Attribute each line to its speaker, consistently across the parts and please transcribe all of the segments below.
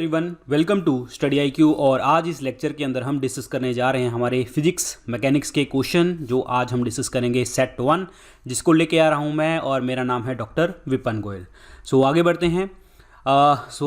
Speaker 1: Everyone, welcome to study IQ। और आज इस लेक्चर के अंदर हम डिस्कस करने जा रहे हैं हमारे फिजिक्स मैकेनिक्स के क्वेश्चन, जो आज हम डिस्कस करेंगे सेट 1, जिसको लेके आ रहा हूं मैं और मेरा नाम है डॉक्टर विपन गोयल। सो आगे बढ़ते हैं।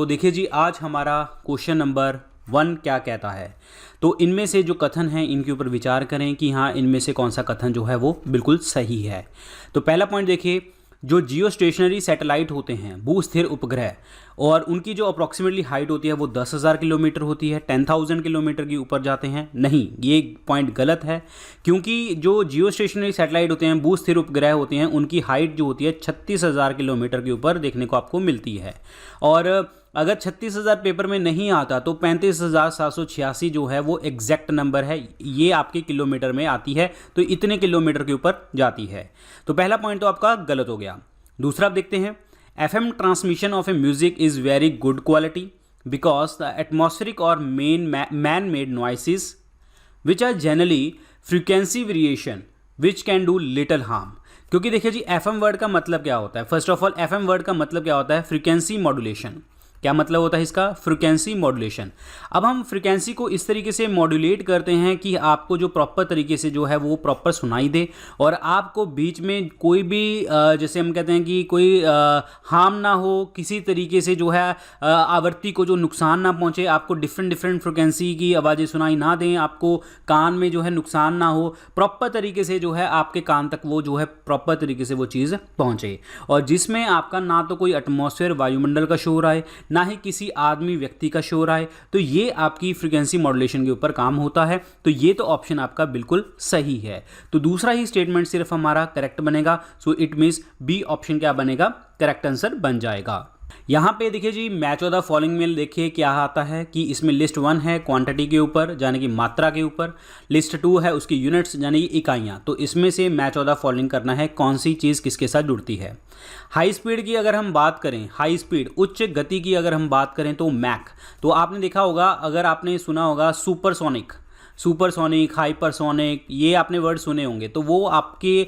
Speaker 1: देखिए जी, आज हमारा क्वेश्चन नंबर 1 क्या कहता है। तो इनमें से जो कथन हैं इनके ऊपर विचार करें कि हाँ, इनमें से कौन सा कथन जो है वो बिल्कुल सही है। तो पहला पॉइंट देखिए, जो जियो स्टेशनरी सैटेलाइट होते हैं, भूस्थिर उपग्रह, और उनकी जो अप्रॉक्सीमेटली हाइट होती है वो 10,000 किलोमीटर होती है, 10,000 किलोमीटर की ऊपर जाते हैं। नहीं, ये पॉइंट गलत है, क्योंकि जो जियो स्टेशनरी सैटेलाइट होते हैं, भूस्थिर उपग्रह होते हैं, उनकी हाइट जो होती है 36,000 किलोमीटर के ऊपर देखने को आपको मिलती है। और अगर 36,000 पेपर में नहीं आता तो 35,786 जो है वो एग्जैक्ट नंबर है, ये आपके किलोमीटर में आती है, तो इतने किलोमीटर के ऊपर जाती है। तो पहला पॉइंट तो आपका गलत हो गया। दूसरा आप देखते हैं, FM transmission of a music is very good quality because the atmospheric और man made noises which are generally frequency variation which can do little harm. क्योंकि देखिए जी, FM वर्ड का मतलब क्या होता है। First of all, FM word का मतलब क्या होता है, फ्रीक्वेंसी मॉड्यूलेशन। क्या मतलब होता है इसका, फ्रीक्वेंसी मॉड्यूलेशन। अब हम फ्रीक्वेंसी को इस तरीके से मॉड्यूलेट करते हैं कि आपको जो प्रॉपर तरीके से जो है वो प्रॉपर सुनाई दे, और आपको बीच में कोई भी जैसे हम कहते हैं कि कोई हार्म ना हो, किसी तरीके से जो है आवृत्ति को जो नुकसान ना पहुंचे, आपको डिफरेंट फ्रीक्वेंसी की आवाज़ें सुनाई ना दें, आपको कान में जो है नुकसान ना हो, प्रॉपर तरीके से जो है आपके कान तक वो जो है प्रॉपर तरीके से वो चीज़ पहुंचे, और जिसमें आपका ना तो कोई एटमॉस्फेयर वायुमंडल का शोर आए, ना ही किसी आदमी व्यक्ति का शोर आए। तो ये आपकी फ्रीक्वेंसी मॉड्यूलेशन के ऊपर काम होता है। तो ये तो ऑप्शन आपका बिल्कुल सही है। तो दूसरा ही स्टेटमेंट सिर्फ हमारा करेक्ट बनेगा। So it means B option क्या बनेगा, करेक्ट आंसर बन जाएगा। यहाँ पे देखिए जी, मैच ऑफ द फॉलोइंग में देखिए क्या आता है कि इसमें लिस्ट 1 है क्वांटिटी के ऊपर, यानी कि मात्रा के ऊपर, लिस्ट 2 है उसकी यूनिट्स यानी कि इकाइयाँ। तो इसमें से मैच ऑफ द फॉलोइंग करना है, कौन सी चीज़ किसके साथ जुड़ती है। हाई स्पीड की अगर हम बात करें, हाई स्पीड उच्च गति की अगर हम बात करें तो मैक। तो आपने देखा होगा, अगर आपने सुना होगा सुपरसोनिक, हाइपरसोनिक, ये आपने वर्ड सुने होंगे। तो वो आपके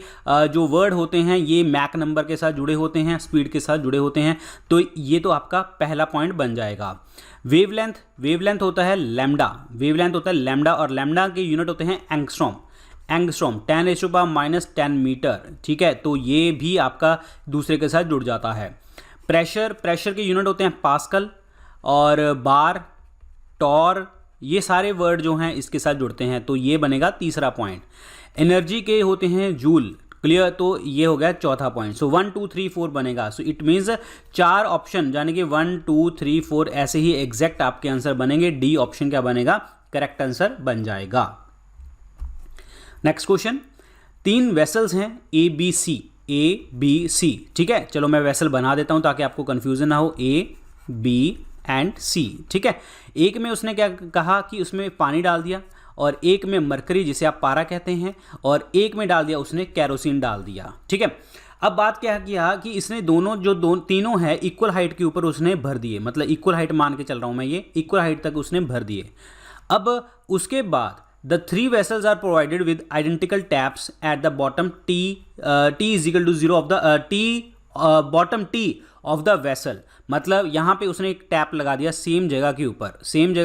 Speaker 1: जो वर्ड होते हैं ये मैक नंबर के साथ जुड़े होते हैं, स्पीड के साथ जुड़े होते हैं। तो ये तो आपका पहला पॉइंट बन जाएगा। वेवलेंथ होता है लैम्डा, और लैम्डा के यूनिट होते हैं एंगस्ट्रॉम 10⁻⁻10 मीटर। ठीक है, तो ये भी आपका दूसरे के साथ जुड़ जाता है। प्रेशर के यूनिट होते हैं पास्कल, और बार, टॉर, ये सारे वर्ड जो हैं इसके साथ जुड़ते हैं। तो ये बनेगा तीसरा पॉइंट। एनर्जी के होते हैं जूल, क्लियर, तो ये हो गया चौथा पॉइंट। सो 1 2 3 4 बनेगा। सो इट मीन्स 4 ऑप्शन यानी कि 1 2 3 4 ऐसे ही एग्जैक्ट आपके आंसर बनेंगे। डी ऑप्शन क्या बनेगा, करेक्ट आंसर बन जाएगा। नेक्स्ट क्वेश्चन, 3 वेसल्स हैं ए बी सी। ठीक है, चलो मैं वेसल बना देता हूं ताकि आपको कंफ्यूजन ना हो। ए बी एंड सी, ठीक है। एक में उसने क्या कहा कि उसमें पानी डाल दिया, और एक में मरकरी जिसे आप पारा कहते हैं, और एक में डाल दिया उसने कैरोसिन डाल दिया। ठीक है, अब बात क्या किया कि इसने तीनों है इक्वल हाइट के ऊपर उसने भर दिए, मतलब इक्वल हाइट मान के चल रहा हूं मैं, ये इक्वल हाइट तक उसने भर दिए। अब उसके बाद The 3 vessels are provided with identical taps at the bottom T is equal to 0 of the bottom T of the vessel। मतलब यहाँ पे उसने एक टैप लगा दिया सेम जगह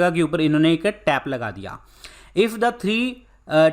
Speaker 1: के ऊपर इन्होंने एक टैप लगा दिया। If the 3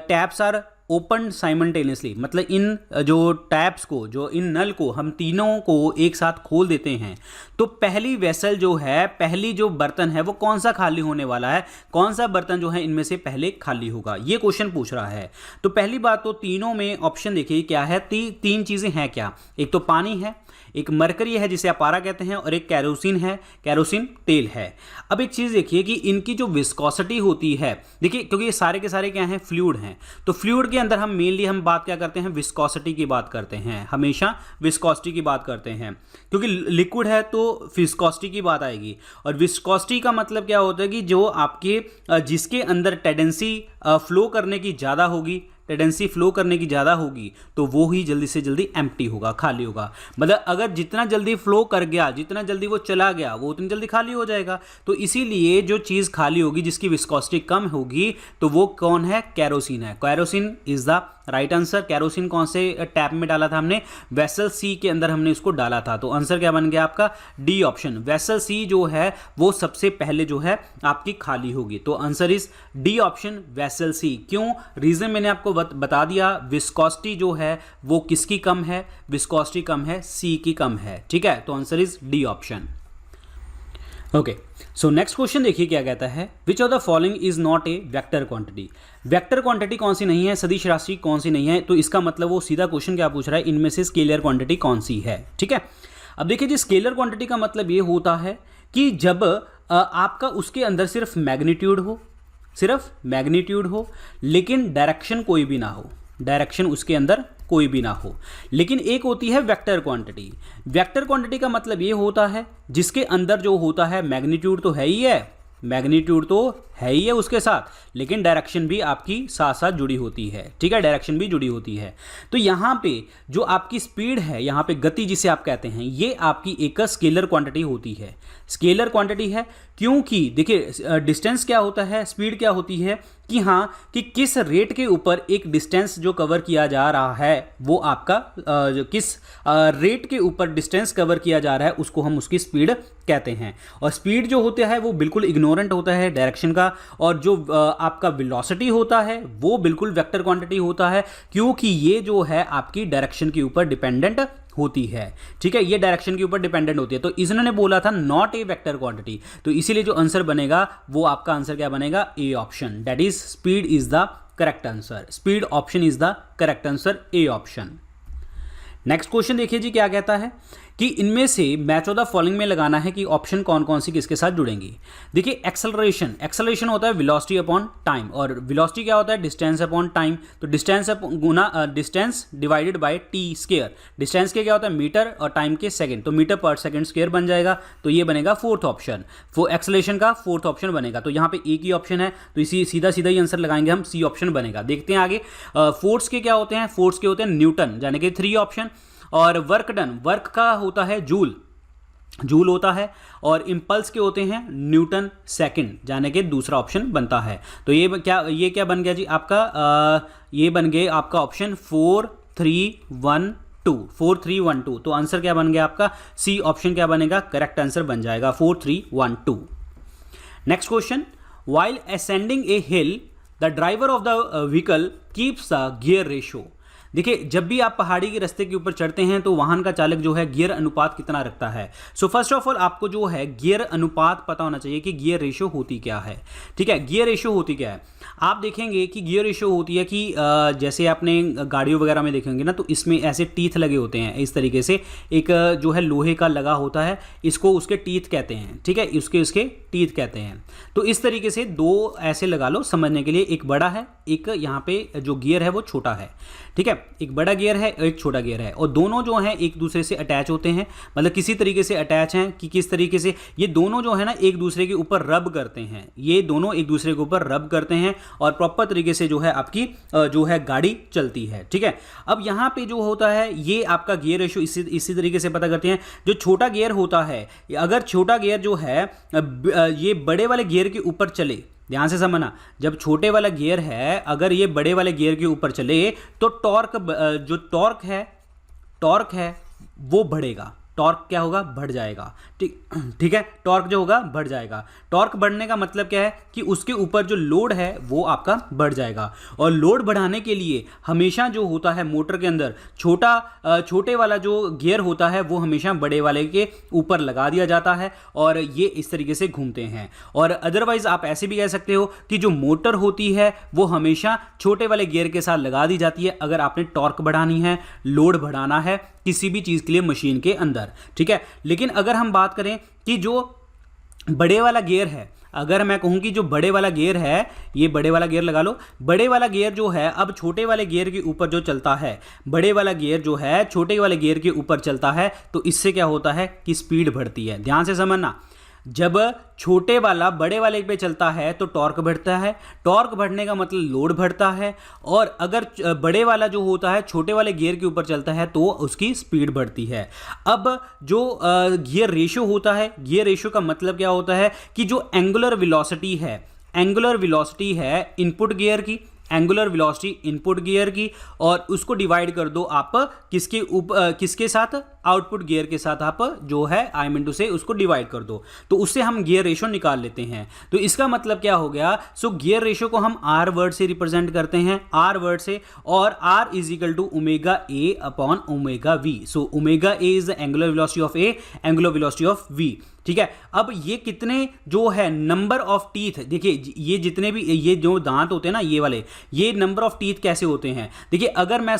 Speaker 1: taps are open simultaneously, मतलब इन जो टैप्स को, जो इन नल को हम तीनों को एक साथ खोल देते हैं, तो पहली वेसल जो है, पहली जो बर्तन है वो कौन सा खाली होने वाला है, कौन सा बर्तन जो है इनमें से पहले खाली होगा, ये क्वेश्चन पूछ रहा है। तो पहली बात तो तीनों में ऑप्शन देखिए क्या है, 3 चीज़ें हैं क्या, एक तो पानी है, एक मरकरी है जिसे आप पारा कहते हैं, और एक कैरोसिन है, कैरोसिन तेल है। अब एक चीज़ देखिए कि इनकी जो विस्कोसिटी होती है, देखिए क्योंकि ये सारे के सारे क्या हैं, फ्लूइड हैं, तो फ्लूइड के अंदर हम मेनली हम बात क्या करते हैं, विस्कोसिटी की बात करते हैं, हमेशा विस्कोसिटी की बात करते हैं, क्योंकि लिक्विड है तो विस्कोसिटी की बात आएगी। और विस्कोसिटी का मतलब क्या होता है कि जो आपके जिसके अंदर टेंडेंसी फ्लो करने की ज़्यादा होगी, टेंडेंसी फ्लो करने की ज़्यादा होगी तो वो ही जल्दी से जल्दी एम्प्टी होगा, खाली होगा। मतलब अगर जितना जल्दी फ्लो कर गया, जितना जल्दी वो चला गया, वो उतनी जल्दी खाली हो जाएगा। तो इसीलिए जो चीज़ खाली होगी, जिसकी विस्कोसिटी कम होगी, तो वो कौन है? केरोसिन है। Kerosene is the right answer. Kerosene कौन से टैप में डाला था हमने? वेसल सी के अंदर हमने उसको डाला था। तो आंसर क्या बन गया आपका? D option. वेसल सी जो है वो सबसे पहले जो है आपकी खाली होगी। तो answer is D option, vessel C. क्यों? रीजन मैंने आपको बता दिया। विस्कोसिटी जो है वो किसकी कम है? विस्कोसिटी कम है, सी की कम है। ठीक है, तो answer is D option. Okay, so next question देखिए क्या कहता है। विच of the following is not a vector quantity? Vector quantity कौन सी नहीं है? सदिश राशि कौन सी नहीं है? तो इसका मतलब वो सीधा क्वेश्चन क्या पूछ रहा है, इनमें से स्केलर क्वांटिटी कौन सी है? ठीक है, अब देखिए जी, स्केलर क्वांटिटी का मतलब ये होता है कि जब आपका उसके अंदर सिर्फ मैग्नीट्यूड हो, सिर्फ मैग्नीट्यूड हो, लेकिन डायरेक्शन कोई भी ना हो, डायरेक्शन उसके अंदर कोई भी ना हो। लेकिन एक होती है वेक्टर क्वांटिटी। वेक्टर क्वांटिटी का मतलब ये होता है जिसके अंदर जो होता है मैग्नीट्यूड तो है ही है, मैग्नीट्यूड तो है ही है उसके साथ, लेकिन डायरेक्शन भी आपकी साथ साथ जुड़ी होती है। ठीक है, डायरेक्शन भी जुड़ी होती है। तो यहाँ पे जो आपकी स्पीड है, यहाँ पे गति जिसे आप कहते हैं, ये आपकी एक स्केलर क्वांटिटी होती है। स्केलर क्वांटिटी है क्योंकि देखिए डिस्टेंस क्या होता है, स्पीड क्या होती है कि हाँ, कि किस रेट के ऊपर एक डिस्टेंस जो कवर किया जा रहा है वो आपका किस रेट के ऊपर डिस्टेंस कवर किया जा रहा है उसको हम उसकी स्पीड कहते हैं। और स्पीड जो होता है वो बिल्कुल इग्नोरेंट होता है डायरेक्शन का, और जो आपका वेलोसिटी होता है वो बिल्कुल वेक्टर क्वांटिटी होता है, क्योंकि ये जो है आपकी डायरेक्शन के ऊपर डिपेंडेंट होती है। ठीक है, ये डायरेक्शन के ऊपर डिपेंडेंट होती है। तो इन्होंने बोला था नॉट ए वेक्टर क्वांटिटी, तो इसीलिए जो आंसर बनेगा वो आपका आंसर क्या बनेगा? A option, that is speed is the correct answer. Speed option is the correct answer, A option. Next question देखिए जी क्या कहता है कि इनमें से मैच ऑफ द फॉलोइंग में लगाना है कि ऑप्शन कौन कौन सी किसके साथ जुड़ेंगी। देखिए एक्सेलरेशन, एक्सेलरेशन होता है वेलोसिटी अपॉन टाइम, और वेलोसिटी क्या होता है? Distance upon time. तो डिस्टेंस गुना distance divided by T square. Distance के क्या होता है? मीटर, और टाइम के सेकंड, तो मीटर पर सेकंड स्क्वायर बन जाएगा। तो ये बनेगा फोर्थ ऑप्शन, वो एक्सेलरेशन का फोर्थ ऑप्शन बनेगा। तो यहाँ पे एक ही ऑप्शन है, तो इसी सीधा सीधा ही आंसर लगाएंगे हम, सी ऑप्शन बनेगा। देखते हैं आगे। फोर्स के क्या होते हैं? फोर्स के होते हैं न्यूटन, यानी कि 3 ऑप्शन। और वर्क डन, वर्क का होता है जूल, जूल होता है। और इंपल्स के होते हैं न्यूटन सेकंड, जाने के दूसरा ऑप्शन बनता है। तो ये क्या बन गया जी आपका? ये बन गए आपका ऑप्शन 4 3 1 2, 4 3 1 2। तो आंसर क्या बन गया आपका? सी ऑप्शन क्या बनेगा? करेक्ट आंसर बन जाएगा 4 3 1 2। Next question, while ascending A hill the driver of the vehicle keeps the gear ratio. देखिए जब भी आप पहाड़ी के रास्ते के ऊपर चढ़ते हैं तो वाहन का चालक जो है गियर अनुपात कितना रखता है। सो फर्स्ट ऑफ ऑल आपको जो है गियर अनुपात पता होना चाहिए कि गियर रेशियो होती क्या है। ठीक है, गियर रेशियो होती क्या है? आप देखेंगे कि गियर रेशियो होती है कि जैसे आपने गाड़ियों वगैरह में देखेंगे ना, तो इसमें ऐसे टीथ लगे होते हैं इस तरीके से, एक जो है लोहे का लगा होता है, इसको उसके टीथ कहते हैं। ठीक है, उसके टीथ कहते हैं। तो इस तरीके से दो ऐसे लगा लो समझने के लिए, एक बड़ा है, एक यहाँ पे जो गियर है वो छोटा है। ठीक है, एक बड़ा गियर है, एक छोटा गियर है, और दोनों जो हैं एक दूसरे से अटैच होते हैं, मतलब किसी तरीके से अटैच हैं कि किस तरीके से ये दोनों जो है ना एक दूसरे के ऊपर रब करते हैं, ये दोनों एक दूसरे के ऊपर रब करते हैं और प्रॉपर तरीके से जो है आपकी जो है गाड़ी चलती है। ठीक है, अब यहाँ पे जो होता है ये आपका गियर रेशियो इसी तरीके से पता करते हैं। जो छोटा गियर होता है, अगर छोटा गियर जो है ये बड़े वाले गियर के ऊपर चले, ध्यान से समझना, जब छोटे वाला गियर है अगर ये बड़े वाले गियर के ऊपर चले तो टॉर्क है वो बढ़ेगा, टॉर्क क्या होगा? बढ़ जाएगा। ठीक है, टॉर्क जो होगा बढ़ जाएगा। टॉर्क बढ़ने का मतलब क्या है कि उसके ऊपर जो लोड है वो आपका बढ़ जाएगा, और लोड बढ़ाने के लिए हमेशा जो होता है मोटर के अंदर छोटे वाला जो गियर होता है वो हमेशा बड़े वाले के ऊपर लगा दिया जाता है, और ये इस तरीके से घूमते हैं। और अदरवाइज आप ऐसे भी कह सकते हो कि जो मोटर होती है वो हमेशा छोटे वाले गियर के साथ लगा दी जाती है अगर आपने टॉर्क बढ़ानी है, लोड बढ़ाना है किसी भी चीज़ के लिए मशीन के अंदर। ठीक है, लेकिन अगर हम बात करें कि जो बड़े वाला गियर है, अगर मैं कहूं कि जो बड़े वाला गियर है, ये बड़े वाला गियर लगा लो, बड़े वाला गियर जो है अब छोटे वाले गियर के ऊपर जो चलता है, बड़े वाला गियर जो है छोटे वाले गियर के ऊपर चलता है, तो इससे क्या होता है कि स्पीड बढ़ती है। ध्यान से समझना, जब छोटे वाला बड़े वाले पे चलता है तो टॉर्क बढ़ता है, टॉर्क बढ़ने का मतलब लोड बढ़ता है, और अगर बड़े वाला जो होता है छोटे वाले गियर के ऊपर चलता है तो उसकी स्पीड बढ़ती है। अब जो गियर रेशियो होता है, गियर रेशियो का मतलब क्या होता है कि जो एंगुलर वेलोसिटी है, एंगुलर वेलोसिटी है इनपुट गियर की, एंगुलर वेलोसिटी इनपुट गियर की, और उसको डिवाइड कर दो आप किसके साथ, आउटपुट गियर के साथ आप जो है आई मीन टू से उसको डिवाइड कर दो, तो उससे हम गियर रेशियो निकाल लेते हैं। तो इसका मतलब क्या हो गया, सो गियर रेशियो को हम आर वर्ड से रिप्रेजेंट करते हैं, आर वर्ड से, और R is equal to omega A upon omega V. So omega A is the angular velocity of A, angular velocity of V, ठीक है। अब ये कितने जो है नंबर ऑफ टीथ, देखिए ये जितने भी ये जो दांत होते हैं ना ये वाले, ये नंबर ऑफ टीथ कैसे होते हैं, देखिए अगर मैं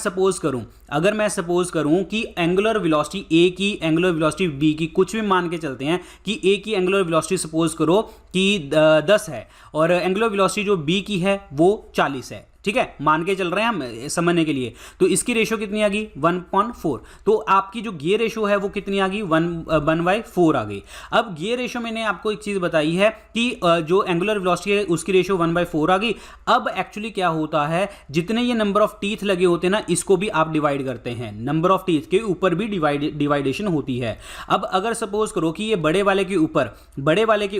Speaker 1: सपोज करूं कि एंगुलर वेलोसिटी ए की, एंगुलर वेलोसिटी बी की, कुछ भी मान के चलते हैं कि ए की एंगुलर वेलोसिटी सपोज करो कि 10 है और एंगुलर वेलोसिटी जो बी की है वो 40 है, ठीक है, मान के चल रहे हैं हम समझने के लिए। तो इसकी रेशियो कितनी आ गई 1.4, तो आपकी जो गियर रेशियो है वो कितनी आ गई 1/4 आ गई। अब गियर रेशियो मैंने आपको एक चीज बताई है कि जो एंगुलर वेलोसिटी है उसकी रेशियो 1/4 आ गई। अब एक्चुअली क्या होता है, जितने ये नंबर ऑफ टीथ लगे होते हैं ना, इसको भी आप डिवाइड करते हैं, नंबर ऑफ टीथ के ऊपर भी डिवाइडेशन होती है। अब अगर सपोज करो कि ये बड़े वाले के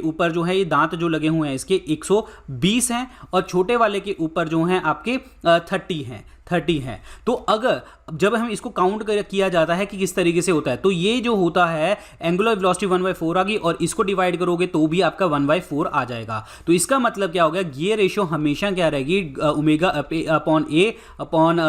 Speaker 1: ऊपर जो है ये दांत जो लगे हुए हैं इसके 120 हैं, और छोटे वाले के ऊपर जो है आपके 30 हैं। तो अगर जब हम इसको काउंट किया जाता है कि किस तरीके से होता है, तो ये जो होता है एंगुलर वेलोसिटी 1/4 आ गई, और इसको डिवाइड करोगे तो भी आपका 1/4 आ जाएगा। तो इसका मतलब क्या हो गया, गियर रेशियो हमेशा क्या रहेगी, ओमेगा अपॉन ए अपॉन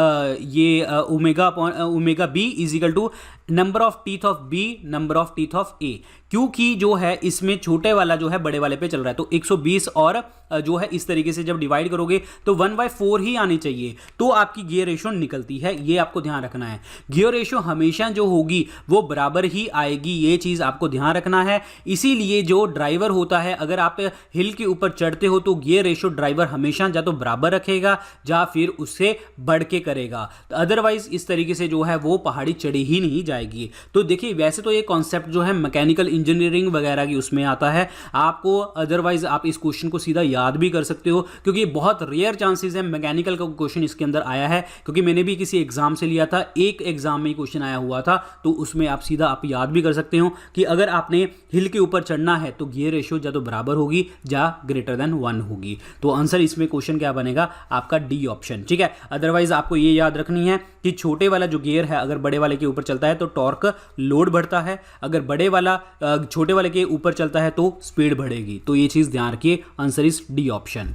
Speaker 1: ये omega B is equal to number of teeth of B, number of teeth of A, क्योंकि जो है इसमें छोटे वाला जो है बड़े वाले पे चल रहा है। तो 120 और जो है इस तरीके से जब डिवाइड करोगे तो 1/4 ही आनी चाहिए, तो आपकी गियर रेशियो निकलती है। ये आपको ध्यान रखना है, गियर रेशियो हमेशा जो होगी वो बराबर ही आएगी, ये चीज आपको ध्यान रखना है। इसीलिए जो ड्राइवर होता है, अगर आप हिल के ऊपर चढ़ते हो तो गियर रेशियो ड्राइवर हमेशा या तो बराबर रखेगा या फिर उससे बढ़ के करेगा, अदरवाइज इस तरीके से जो है वो पहाड़ी चढ़ी ही नहीं जाएगी। तो देखिए वैसे तो ये कॉन्सेप्ट जो है मैकेनिकल इंजीनियरिंग वगैरह की उसमें आता है आपको, अदरवाइज आप इस क्वेश्चन को सीधा याद भी कर सकते हो, क्योंकि बहुत रेयर चांसेस है मैकेनिकल का क्वेश्चन इसके अंदर आया है, क्योंकि मैंने भी किसी एग्जाम से लिया था, एक एग्जाम में क्वेश्चन आया हुआ था, तो उसमें आप सीधा आप याद भी कर सकते हो कि अगर आपने हिल के ऊपर चढ़ना है तो गियर रेशियो या तो बराबर होगी या ग्रेटर देन 1 होगी। तो आंसर इसमें क्वेश्चन क्या बनेगा आपका डी ऑप्शन, ठीक है। अदरवाइज आपको ये याद रखनी है कि छोटे वाला जो गियर है अगर बड़े वाले के ऊपर चलता है तो टॉर्क लोड बढ़ता है, अगर बड़े वाला छोटे वाले के ऊपर चलता है तो स्पीड बढ़ेगी। तो ये चीज ध्यान रखिए, answer is D option.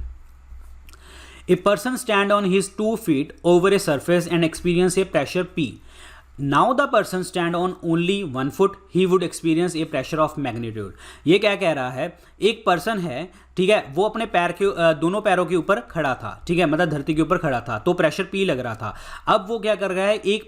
Speaker 1: A person stand on his 2 feet over a surface and experience a pressure P. Now the person stand on only 1 foot, he would experience a pressure of magnitude. ये क्या कह रहा है, एक person है, ठीक है, वो अपने पैर के दोनों पैरों के ऊपर खड़ा था, ठीक है, मतलब धरती के ऊपर खड़ा था, तो प्रेशर पी लग रहा था। अब वो क्या कर रहा है, एक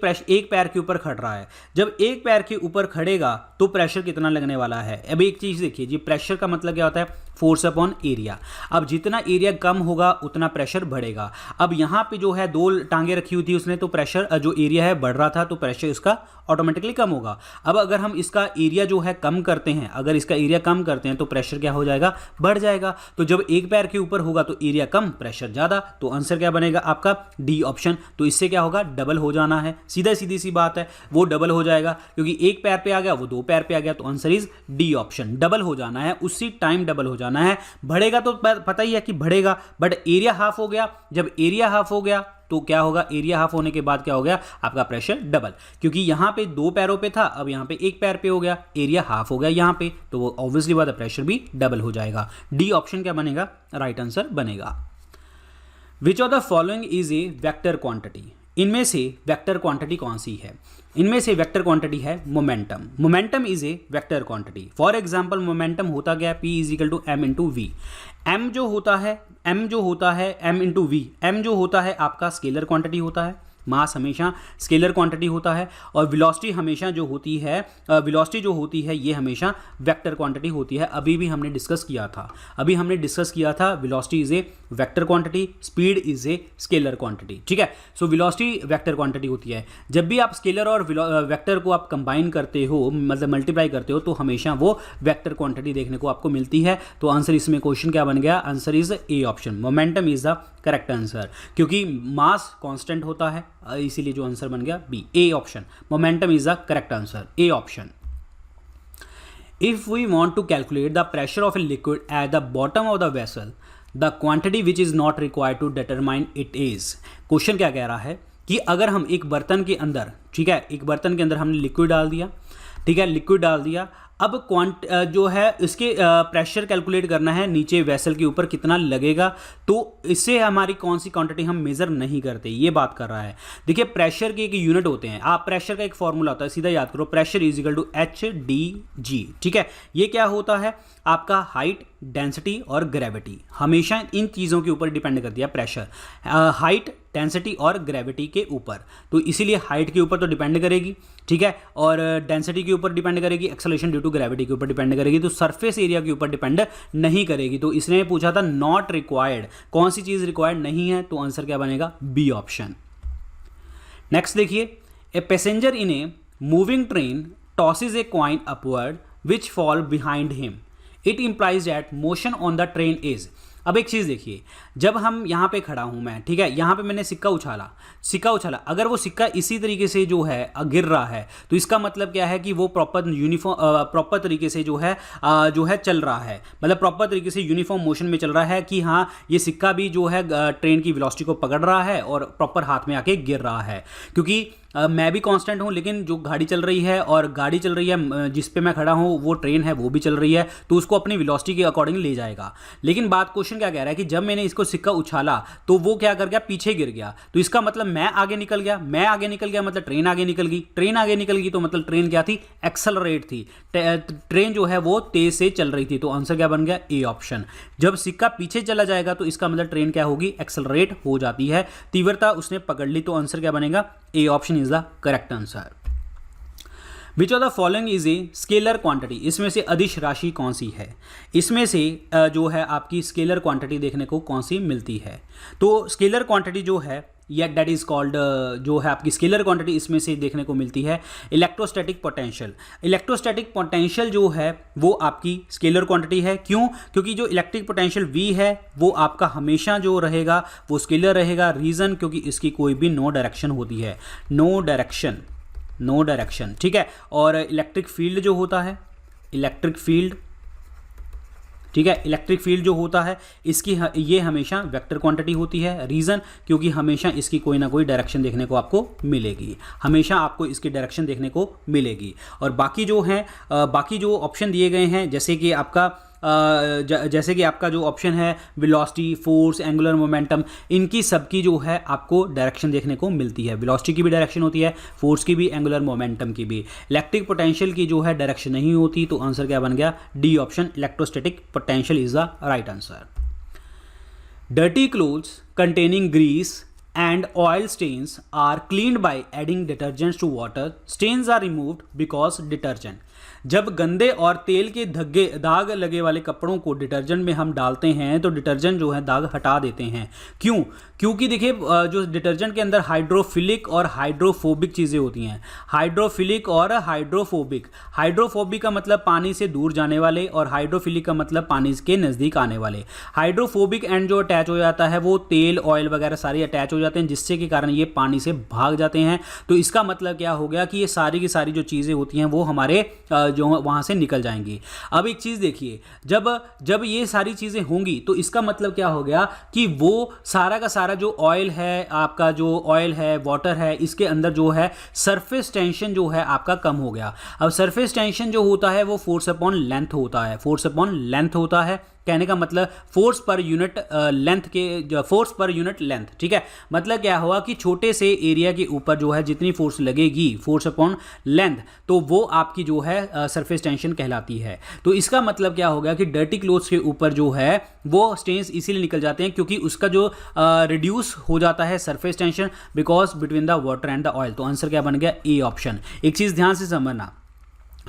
Speaker 1: पैर के ऊपर खड़ रहा है। जब एक पैर के ऊपर खड़ेगा तो प्रेशर कितना लगने वाला है। अब एक चीज देखिए जी, प्रेशर का मतलब क्या होता है, फोर्स अपॉन एरिया। अब जितना एरिया कम होगा उतना प्रेशर बढ़ेगा। अब यहाँ पे जो है 2 टांगे रखी हुई थी उसने, तो प्रेशर जो एरिया है बढ़ रहा था, तो प्रेशर इसका ऑटोमेटिकली कम होगा। अब अगर हम इसका एरिया जो है कम करते हैं, अगर इसका एरिया कम करते हैं तो प्रेशर क्या हो जाएगा, बढ़ जाएगा। तो जब एक पैर के ऊपर होगा तो एरिया कम प्रेशर ज्यादा, तो आंसर क्या बनेगा आपका डी ऑप्शन। तो इससे क्या होगा, डबल हो जाना है, सीधी सी बात है, वो डबल हो जाएगा, क्योंकि एक पैर पे आ गया वो 2 पैर पे आ गया, तो answer is D option. Double हो जाना है, उसी टाइम डबल हो जाना है। बढ़ेगा तो पता ही है कि बढ़ेगा, बट एरिया हाफ हो गया। जब एरिया हाफ हो गया तो क्या होगा, एरिया हाफ होने के बाद क्या हो गया आपका प्रेशर डबल, क्योंकि यहां पे 2 पैरों पे था, अब यहां पे 1 पैर पे हो गया, एरिया हाफ हो गया यहां पे, तो वो ऑब्वियसली बात है प्रेशर भी डबल हो जाएगा। डी ऑप्शन क्या बनेगा, राइट आंसर बनेगा। Which of the following is a vector quantity, इनमें से वेक्टर क्वांटिटी कौन सी है, इनमें से वेक्टर क्वांटिटी है momentum. Momentum is a vector quantity. For example momentum होता क्या है, P is equal to m into V. m जो होता है m इंटू v, m जो होता है आपका स्केलर क्वांटिटी होता है, मास हमेशा स्केलर क्वांटिटी होता है, और वेलोसिटी हमेशा जो होती है, वेलोसिटी जो होती है ये हमेशा वेक्टर क्वांटिटी होती है। अभी भी हमने डिस्कस किया था velocity is a vector quantity, speed is a scalar quantity. ठीक है, सो वेलोसिटी वेक्टर क्वांटिटी होती है। जब भी आप स्केलर और वेक्टर को आप कंबाइन करते हो, मतलब मल्टीप्लाई करते हो, तो हमेशा वो वेक्टर क्वांटिटी देखने को आपको मिलती है। तो आंसर इसमें क्वेश्चन क्या बन गया? Answer is A option, momentum is the correct answer, क्योंकि मास कांस्टेंट होता है, इसीलिए जो आंसर बन गया B, A option, momentum is the correct answer, A option. If we want to calculate the pressure of a liquid at the bottom of the vessel, the quantity which is not required to determine it is, question क्या कह रहा है कि अगर हम एक बर्तन के अंदर, ठीक है, एक बर्तन के अंदर हमने लिक्विड डाल दिया, ठीक है, लिक्विड डाल दिया, अब जो है इसके प्रेशर कैलकुलेट करना है नीचे वेसल के ऊपर कितना लगेगा, तो इससे हमारी कौन सी क्वांटिटी हम मेजर नहीं करते, ये बात कर रहा है। देखिए प्रेशर के एक यूनिट होते हैं, आप प्रेशर का एक फॉर्मूला होता है, सीधा याद करो, pressure is equal to HdG। ठीक है, ये क्या होता है? आपका हाइट, डेंसिटी और ग्रेविटी, हमेशा इन चीज़ों के ऊपर डिपेंड करती है प्रेशर, हाइट, डेंसिटी और ग्रेविटी के ऊपर। तो इसीलिए हाइट के ऊपर तो डिपेंड करेगी, ठीक है, और डेंसिटी के ऊपर डिपेंड करेगी, एक्सेलरेशन ड्यू टू ग्रेविटी के ऊपर डिपेंड करेगी, तो सरफेस एरिया के ऊपर डिपेंड नहीं करेगी। तो इसने पूछा था नॉट रिक्वायर्ड, कौन सी चीज़ रिक्वायर्ड नहीं है, तो आंसर क्या बनेगा? B option. नेक्स्ट देखिए, a passenger in a moving train tosses a coin upward which fall behind him, it implies that motion on the train is. अब एक चीज़ देखिए, जब हम यहाँ पे खड़ा हूँ मैं, ठीक है, यहाँ पे मैंने सिक्का उछाला, अगर वो सिक्का इसी तरीके से जो है गिर रहा है, तो इसका मतलब क्या है कि वो प्रॉपर तरीके से जो है चल रहा है, मतलब प्रॉपर तरीके से यूनिफॉर्म मोशन में चल रहा है, कि हाँ ये सिक्का भी जो है ट्रेन की वेलोसिटी को पकड़ रहा है और प्रॉपर हाथ में आके गिर रहा है। क्योंकि मैं भी कांस्टेंट हूँ, लेकिन जो गाड़ी चल रही है और गाड़ी चल रही है जिस पे मैं खड़ा हूँ, वो ट्रेन है वो भी चल रही है, तो उसको अपनी वेलोसिटी के अकॉर्डिंग ले जाएगा। लेकिन बात क्वेश्चन क्या कह रहा है कि जब मैंने इसको सिक्का उछाला तो वो क्या कर गया? पीछे गिर गया। तो इसका मतलब मैं आगे निकल गया, मतलब ट्रेन आगे निकल गई, तो मतलब ट्रेन क्या थी? एक्सेलरेट थी, ट्रेन जो है वो तेज से चल रही थी। तो आंसर क्या बन गया? A option. जब सिक्का पीछे चला जाएगा तो इसका मतलब ट्रेन क्या होगी? एक्सेलरेट हो जाती है, तीव्रता उसने पकड़ ली। तो आंसर क्या बनेगा? A option is the correct answer. Which of the following is a scalar quantity, इसमें से अदिश राशि कौन सी है? इसमें से जो है आपकी स्केलर क्वांटिटी देखने को कौन सी मिलती है? तो स्केलर क्वांटिटी जो है या दैट इज कॉल्ड, जो है आपकी स्केलर क्वांटिटी, इसमें से देखने को मिलती है इलेक्ट्रोस्टैटिक पोटेंशियल। इलेक्ट्रोस्टैटिक पोटेंशियल जो है वो आपकी स्केलर क्वांटिटी है। क्यों? क्योंकि जो इलेक्ट्रिक पोटेंशियल V है वो आपका हमेशा जो रहेगा वो स्केलर रहेगा। रीज़न, क्योंकि इसकी कोई भी नो डायरेक्शन होती है, नो डायरेक्शन, ठीक है। और इलेक्ट्रिक फील्ड जो होता है, इलेक्ट्रिक फील्ड, ठीक है, इलेक्ट्रिक फील्ड जो होता है इसकी ये हमेशा वेक्टर क्वांटिटी होती है। रीज़न, क्योंकि हमेशा इसकी कोई ना कोई डायरेक्शन देखने को आपको मिलेगी, हमेशा आपको इसकी डायरेक्शन देखने को मिलेगी। और बाकी जो हैं, बाकी जो ऑप्शन दिए गए हैं, जैसे कि आपका जो ऑप्शन है वेलोसिटी, फोर्स, एंगुलर मोमेंटम, इनकी सबकी जो है आपको डायरेक्शन देखने को मिलती है। वेलोसिटी की भी डायरेक्शन होती है, फोर्स की भी, एंगुलर मोमेंटम की भी। इलेक्ट्रिक पोटेंशियल की जो है डायरेक्शन नहीं होती। तो आंसर क्या बन गया? D option, electrostatic potential is the right answer. Dirty clothes containing grease and oil stains are cleaned by adding detergents to water. Stains are removed because detergent. जब गंदे और तेल के दाग लगे वाले कपड़ों को डिटर्जेंट में हम डालते हैं तो डिटर्जेंट जो है दाग हटा देते हैं। क्यों? क्योंकि देखिए जो डिटर्जेंट के अंदर हाइड्रोफिलिक और हाइड्रोफोबिक चीज़ें होती हैं। हाइड्रोफिलिक और हाइड्रोफोबिक, हाइड्रोफोबिक का मतलब पानी से दूर जाने वाले और हाइड्रोफिलिक का मतलब पानी के नज़दीक आने वाले। हाइड्रोफोबिक एंड जो अटैच हो जाता है वो तेल, ऑयल वगैरह सारे अटैच हो जाते हैं, जिससे के कारण ये पानी से भाग जाते हैं। तो इसका मतलब क्या हो गया कि ये सारी की सारी जो चीज़ें होती हैं वो हमारे जो वहाँ से निकल जाएंगी। अब एक चीज़ देखिए, जब ये सारी चीज़ें होंगी तो इसका मतलब क्या हो गया कि वो सारा का सारा जो ऑयल है, आपका जो ऑयल है, वाटर है, इसके अंदर जो है सरफेस टेंशन जो है आपका कम हो गया। अब सरफेस टेंशन जो होता है वो फोर्स अपॉन लेंथ होता है, फोर्स अपॉन लेंथ होता है। कहने का मतलब फोर्स पर यूनिट लेंथ के फोर्स पर यूनिट लेंथ, ठीक है। मतलब क्या हुआ कि छोटे से एरिया के ऊपर जो है जितनी फोर्स लगेगी, फोर्स अपॉन लेंथ, तो वो आपकी जो है सरफेस टेंशन कहलाती है। तो इसका मतलब क्या हो गया कि डर्टी क्लोथ्स के ऊपर जो है वो स्टेन्स इसीलिए निकल जाते हैं क्योंकि उसका जो रिड्यूस हो जाता है surface tension because between the water and the oil. तो आंसर क्या बन गया? A option. एक चीज़ ध्यान से समझना,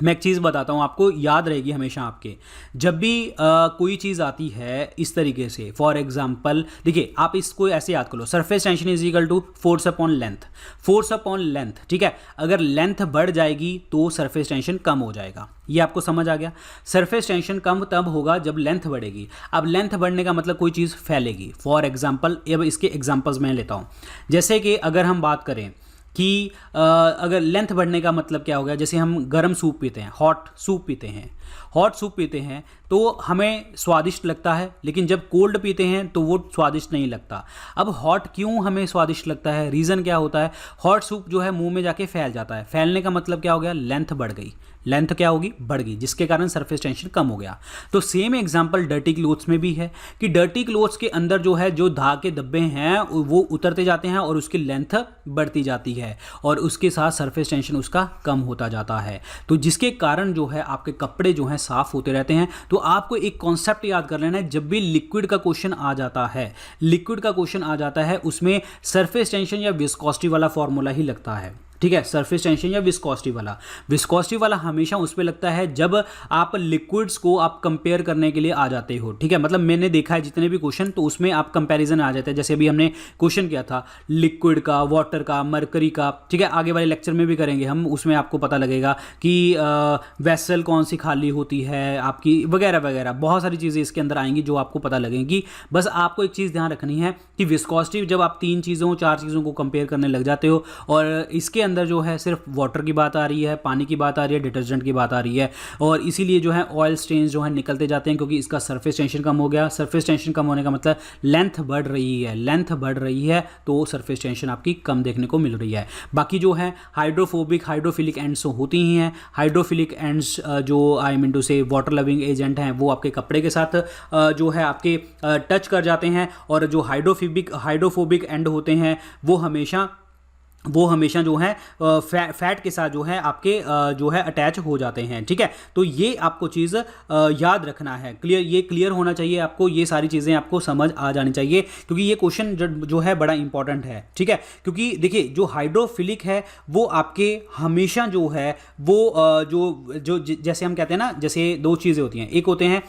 Speaker 1: मैं एक चीज़ बताता हूँ आपको, याद रहेगी हमेशा आपके, जब भी कोई चीज़ आती है इस तरीके से, फॉर एग्जांपल देखिए आप इसको ऐसे याद कर लो, surface tension is equal to force upon length, force upon length, ठीक है। अगर लेंथ बढ़ जाएगी तो सरफेस टेंशन कम हो जाएगा, ये आपको समझ आ गया। सरफेस टेंशन कम तब होगा जब लेंथ बढ़ेगी। अब लेंथ बढ़ने का मतलब कोई चीज़ फैलेगी। फॉर एग्जांपल, अब इसके एग्जांपल्स मैं लेता हूँ, जैसे कि अगर हम बात करें कि अगर लेंथ बढ़ने का मतलब क्या हो गया, जैसे हम गर्म सूप पीते हैं, हॉट सूप पीते हैं, हॉट सूप पीते हैं तो हमें स्वादिष्ट लगता है, लेकिन जब कोल्ड पीते हैं तो वो स्वादिष्ट नहीं लगता। अब हॉट क्यों हमें स्वादिष्ट लगता है? रीज़न क्या होता है? हॉट सूप जो है मुंह में जाके फैल जाता है, फैलने का मतलब क्या हो गया? लेंथ बढ़ गई, लेंथ क्या होगी? बढ़ गई, जिसके कारण सरफेस टेंशन कम हो गया। तो सेम एग्जांपल डर्टी क्लोथ्स में भी है कि डर्टी क्लोथ्स के अंदर जो है जो धागे के धब्बे हैं वो उतरते जाते हैं और उसकी लेंथ बढ़ती जाती है और उसके साथ सरफेस टेंशन उसका कम होता जाता है। तो जिसके कारण जो है आपके कपड़े जो हैं साफ होते रहते हैं। तो आपको एक कॉन्सेप्ट याद कर लेना है, जब भी लिक्विड का क्वेश्चन आ जाता है, लिक्विड का क्वेश्चन आ जाता है उसमें सरफेस टेंशन या विस्कोसिटी वाला फॉर्मूला ही लगता है, ठीक है। सरफेस टेंशन या विस्कोसिटी वाला हमेशा उस पे लगता है जब आप लिक्विड्स को आप कंपेयर करने के लिए आ जाते हो, ठीक है। मतलब मैंने देखा है जितने भी क्वेश्चन, तो उसमें आप कंपैरिजन आ जाते हैं। जैसे अभी हमने क्वेश्चन किया था लिक्विड का, वाटर का, मरकरी का, ठीक है। आगे वाले लेक्चर में भी करेंगे हम, उसमें आपको पता लगेगा कि वेसल कौन सी खाली होती है आपकी, वगैरह वगैरह बहुत सारी चीज़ें इसके अंदर आएंगी जो आपको पता लगेंगी। बस आपको एक चीज़ ध्यान रखनी है कि विस्कोसिटी जब आप 3 चीज़ों 4 चीज़ों को कंपेयर करने लग जाते हो और इसके अंदर जो है सिर्फ वाटर की बात आ रही है, पानी की बात आ रही है, डिटर्जेंट की बात आ रही है, और इसीलिए जो है ऑयल स्टेन्स जो है निकलते जाते हैं क्योंकि इसका सरफेस टेंशन कम हो गया। सरफेस टेंशन कम होने का मतलब लेंथ बढ़ रही है, लेंथ बढ़ रही है तो सरफेस टेंशन आपकी कम देखने को मिल रही है। बाकी जो है हाइड्रोफोबिक, हाइड्रोफिलिक एंड्स होती ही हैं। हाइड्रोफिलिक एंड्स जो आई मीन टू से वाटर लविंग एजेंट हैं वो आपके कपड़े के साथ जो है आपके टच कर जाते हैं, और जो हाइड्रोफोबिक एंड होते हैं वो हमेशा जो है फैट के साथ जो है आपके जो है अटैच हो जाते हैं, ठीक है। तो ये आपको चीज़ याद रखना है, क्लियर होना चाहिए आपको, ये सारी चीज़ें आपको समझ आ जानी चाहिए क्योंकि ये क्वेश्चन जो है बड़ा इंपॉर्टेंट है, ठीक है। क्योंकि देखिए जो हाइड्रोफिलिक है वो आपके हमेशा जो है वो जो जैसे हम कहते हैं ना, जैसे 2 चीज़ें होती हैं, एक होते हैं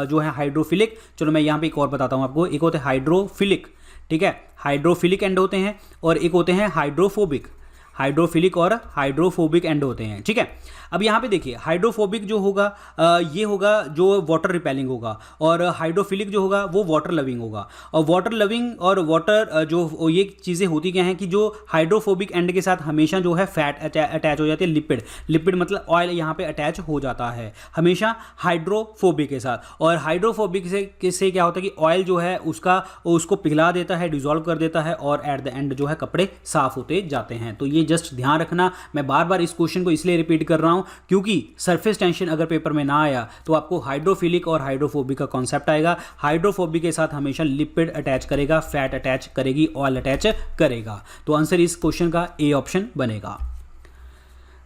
Speaker 1: जो है हाइड्रोफिलिक, चलो मैं यहाँ पे एक और बताता हूँ आपको, एक होते हैं हाइड्रोफिलिक, ठीक है, हाइड्रोफिलिक एंड होते हैं, और एक होते हैं हाइड्रोफिलिक और हाइड्रोफोबिक एंड होते हैं, ठीक है। अब यहाँ पे देखिए हाइड्रोफोबिक जो होगा ये होगा जो वाटर रिपेलिंग होगा, और हाइड्रोफिलिक जो होगा वो वाटर लविंग होगा। और वाटर लविंग और वाटर जो ये चीज़ें होती क्या हैं कि जो हाइड्रोफोबिक एंड के साथ हमेशा जो है फैट अटैच हो जाती है, लिपिड मतलब ऑयल यहाँ पे अटैच हो जाता है हमेशा हाइड्रोफोबिक के साथ। और हाइड्रोफोबिक से क्या होता है कि ऑयल जो है उसको पिघला देता है, डिजोल्व कर देता है, और एट द एंड जो है कपड़े साफ होते जाते हैं। तो ये जस्ट ध्यान रखना, मैं बार बार इस क्वेश्चन को इसलिए रिपीट कर रहा हूं क्योंकि सरफेस टेंशन अगर पेपर में ना आया तो आपको हाइड्रोफिलिक और हाइड्रोफोबिक का कॉन्सेप्ट आएगा। हाइड्रोफोबिक के साथ हमेशा लिपिड अटैच करेगा, फैट अटैच करेगी, ऑयल अटैच करेगा। तो आंसर इस क्वेश्चन का ए ऑप्शन बनेगा।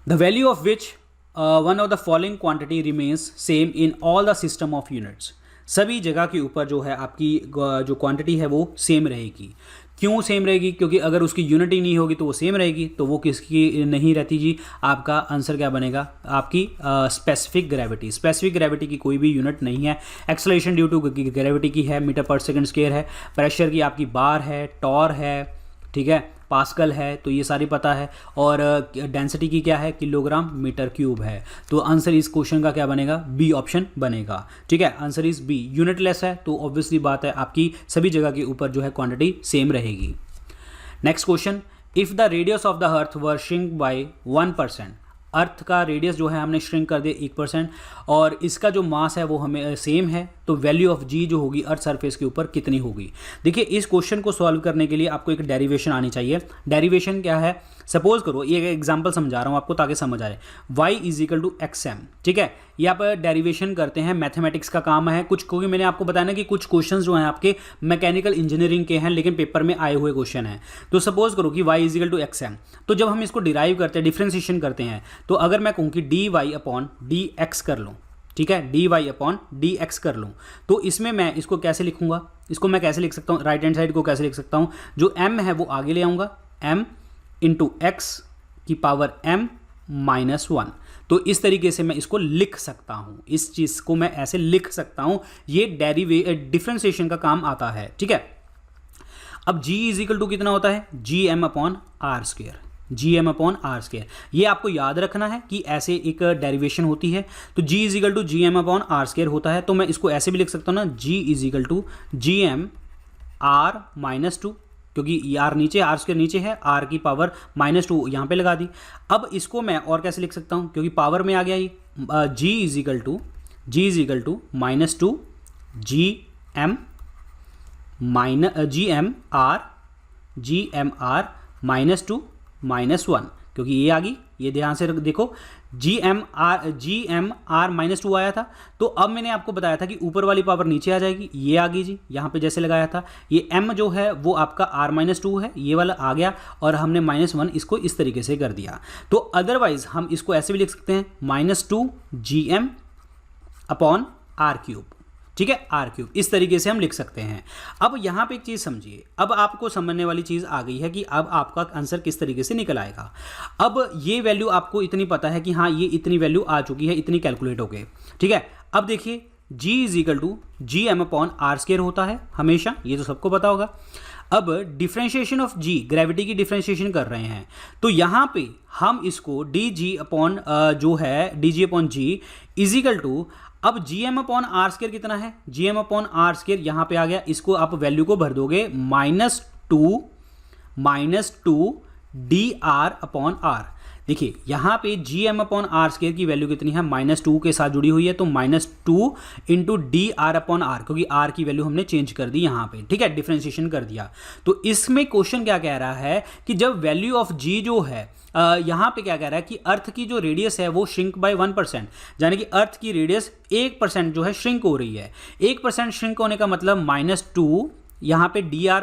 Speaker 1: The value of which one of the following quantity remains same in all the system of units. सभी जगह के ऊपर जो है आपकी जो क्वांटिटी है वो सेम रहेगी। क्यों सेम रहेगी? क्योंकि अगर उसकी यूनिट ही नहीं होगी तो वो सेम रहेगी, तो वो किसकी नहीं रहती जी? आपका आंसर क्या बनेगा? आपकी स्पेसिफिक ग्रेविटी की कोई भी यूनिट नहीं है। एक्सेलरेशन ड्यू टू ग्रेविटी की है, मीटर पर सेकंड स्क्वायर है। प्रेशर की आपकी बार है, टॉर है, ठीक है, पास्कल है, तो ये सारी पता है। और डेंसिटी की क्या है? किलोग्राम मीटर क्यूब है। तो आंसर इस क्वेश्चन का क्या बनेगा? बी ऑप्शन बनेगा, ठीक है। Answer is B. यूनिटलेस है तो ऑब्वियसली बात है आपकी सभी जगह के ऊपर जो है क्वांटिटी सेम रहेगी। Next question, if the radius of the earth were shrink by 1%, earth का रेडियस जो है हमने श्रिंक कर दिया 1% और इसका जो मास है वो हमें सेम है, तो वैल्यू ऑफ जी जो होगी अर्थ सरफेस के ऊपर कितनी होगी। देखिए इस क्वेश्चन को सॉल्व करने के लिए आपको एक डेरिवेशन आनी चाहिए। डेरिवेशन क्या है, सपोज करो ये एग्जांपल समझा रहा हूँ आपको ताकि समझ आए, y is equal to X M, ठीक है। ये आप डेरिवेशन करते हैं, मैथमेटिक्स का काम है कुछ, क्योंकि मैंने आपको बताया ना कि कुछ क्वेश्चंस जो हैं आपके मैकेनिकल इंजीनियरिंग के हैं लेकिन पेपर में आए हुए क्वेश्चन हैं। तो सपोज करो कि y is equal to X M, तो जब हम इसको डिराइव करते हैं, डिफ्रेंसिएशन करते हैं, तो अगर मैं कहूँ कि D Y upon D X कर लूँ, ठीक है, D Y upon D X कर लूँ, तो इसमें मैं इसको कैसे लिखूंगा, इसको मैं कैसे लिख सकता हूँ, राइट हैंड साइड को कैसे लिख सकता हूँ, जो m है वो आगे ले आऊँगा, m इंटू एक्स की पावर m माइनस 1। तो इस तरीके से मैं इसको लिख सकता हूँ, इस चीज़ को मैं ऐसे लिख सकता हूँ, ये डिफ्रेंसिएशन का काम आता है, ठीक है। अब g इज इक्वल टू कितना होता है, G M upon R square, G M upon R square. ये आपको याद रखना है कि ऐसे एक डेरिवेशन होती है, तो g is equal to G M upon R square होता है। तो मैं इसको ऐसे भी लिख सकता हूँ ना, g is equal to G M R minus 2, क्योंकि आर नीचे, आर स्क्वेयर नीचे है, आर की पावर माइनस 2 यहाँ पे लगा दी। अब इसको मैं और कैसे लिख सकता हूँ, क्योंकि पावर में आ गया ये, g is equal to minus 2 G M minus 2 minus 1, क्योंकि ये आ गई, ये ध्यान से देखो, जी एम आर माइनस 2 आया था। तो अब मैंने आपको बताया था कि ऊपर वाली पावर नीचे आ जाएगी, ये आ गई जी, यहाँ पे जैसे लगाया था। ये m जो है वो आपका r माइनस 2 है, ये वाला आ गया, और हमने माइनस 1 इसको इस तरीके से कर दिया। तो अदरवाइज हम इसको ऐसे भी लिख सकते हैं, minus 2 G M upon R cube, ठीक है, आर क्यूब, इस तरीके से हम लिख सकते हैं। अब यहाँ पे एक चीज़ समझिए, अब आपको समझने वाली चीज़ आ गई है कि अब आपका आंसर किस तरीके से निकल आएगा। अब ये वैल्यू आपको इतनी पता है कि हाँ ये इतनी वैल्यू आ चुकी है, इतनी कैलकुलेट हो गई, ठीक है। अब देखिए g is equal to G M upon R square होता है हमेशा, ये तो सबको पता होगा। अब डिफ्रेंशिएशन ऑफ g, ग्रेविटी की डिफ्रेंशिएशन कर रहे हैं, तो यहाँ पे हम इसको डी जी अपॉन जो है D G upon G is equal to, अब G M upon R square कितना है, G M upon R square यहाँ पे आ गया, इसको आप वैल्यू को भर दोगे minus two D R upon R. देखिए यहाँ पे G M upon R square की वैल्यू कितनी है, माइनस 2 के साथ जुड़ी हुई है, तो minus 2 into D R upon R, क्योंकि आर की वैल्यू हमने चेंज कर दी यहाँ पे, ठीक है, डिफ्रेंशिएशन कर दिया। तो इसमें क्वेश्चन क्या कह रहा है कि जब वैल्यू ऑफ जी जो है यहाँ पे क्या कह रहा है कि अर्थ की जो रेडियस है वो श्रिंक बाय 1%, यानी कि अर्थ की रेडियस 1% जो है श्रिंक हो रही है। 1% श्रिंक होने का मतलब माइनस 2, यहाँ पे डी आर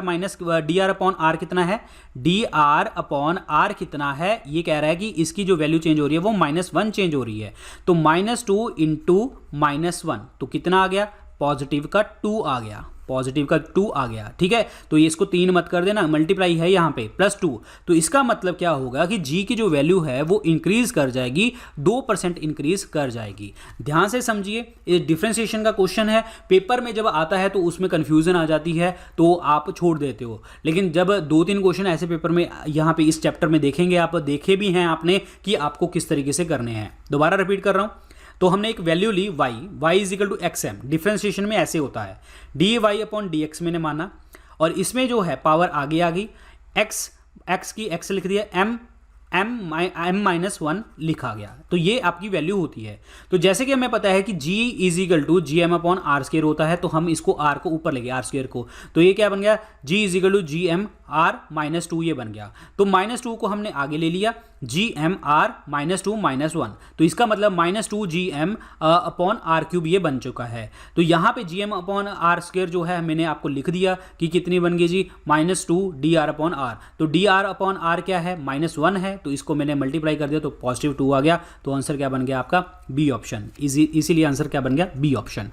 Speaker 1: अपॉन आर कितना है, डी आर अपॉन आर कितना है, ये कह रहा है कि इसकी जो वैल्यू चेंज हो रही है वो -1 चेंज हो रही है। तो -2 इंटू -1, तो कितना आ गया, पॉजिटिव का 2 आ गया, पॉजिटिव का 2 आ गया, ठीक है। तो ये इसको 3 मत कर देना, मल्टीप्लाई है यहाँ पे +2, तो इसका मतलब क्या होगा कि g की जो वैल्यू है वो इंक्रीज कर जाएगी, 2% इंक्रीज कर जाएगी। ध्यान से समझिए, ये डिफरेंशिएशन का क्वेश्चन है, पेपर में जब आता है तो उसमें कंफ्यूजन आ जाती है तो आप छोड़ देते हो, लेकिन जब 2-3 क्वेश्चन ऐसे पेपर में यहाँ पे इस चैप्टर में देखेंगे, आप देखे भी हैं आपने कि आपको किस तरीके से करने हैं। दोबारा रिपीट कर रहा हूँ, तो हमने एक वैल्यू ली y is equal to X M, differentiation में ऐसे होता है, D Y upon D X मैंने माना, और इसमें जो है पावर आगे आ गई, x की x लिख दिया, m माइनस 1 लिखा गया, तो ये आपकी वैल्यू होती है। तो जैसे कि हमें पता है कि g is equal to G M upon R square होता है, तो हम इसको r को ऊपर ले गए, आर स्क्वायर को, तो ये क्या बन गया, g is equal to G M R minus 2, ये बन गया। तो -2 को हमने आगे ले लिया, जी एम आर -2 -1, तो इसका मतलब -2 G M upon R cube ये बन चुका है। तो यहाँ पे G M upon R square जो है मैंने आपको लिख दिया कि कितनी बन गई जी, -2 डी आर अपॉन आर। तो डी आर अपॉन आर क्या है, -1 है, तो इसको मैंने मल्टीप्लाई कर दिया तो पॉजिटिव 2 आ गया। तो आंसर क्या बन गया आपका, बी ऑप्शन। इसीलिए आंसर क्या बन गया, बी ऑप्शन।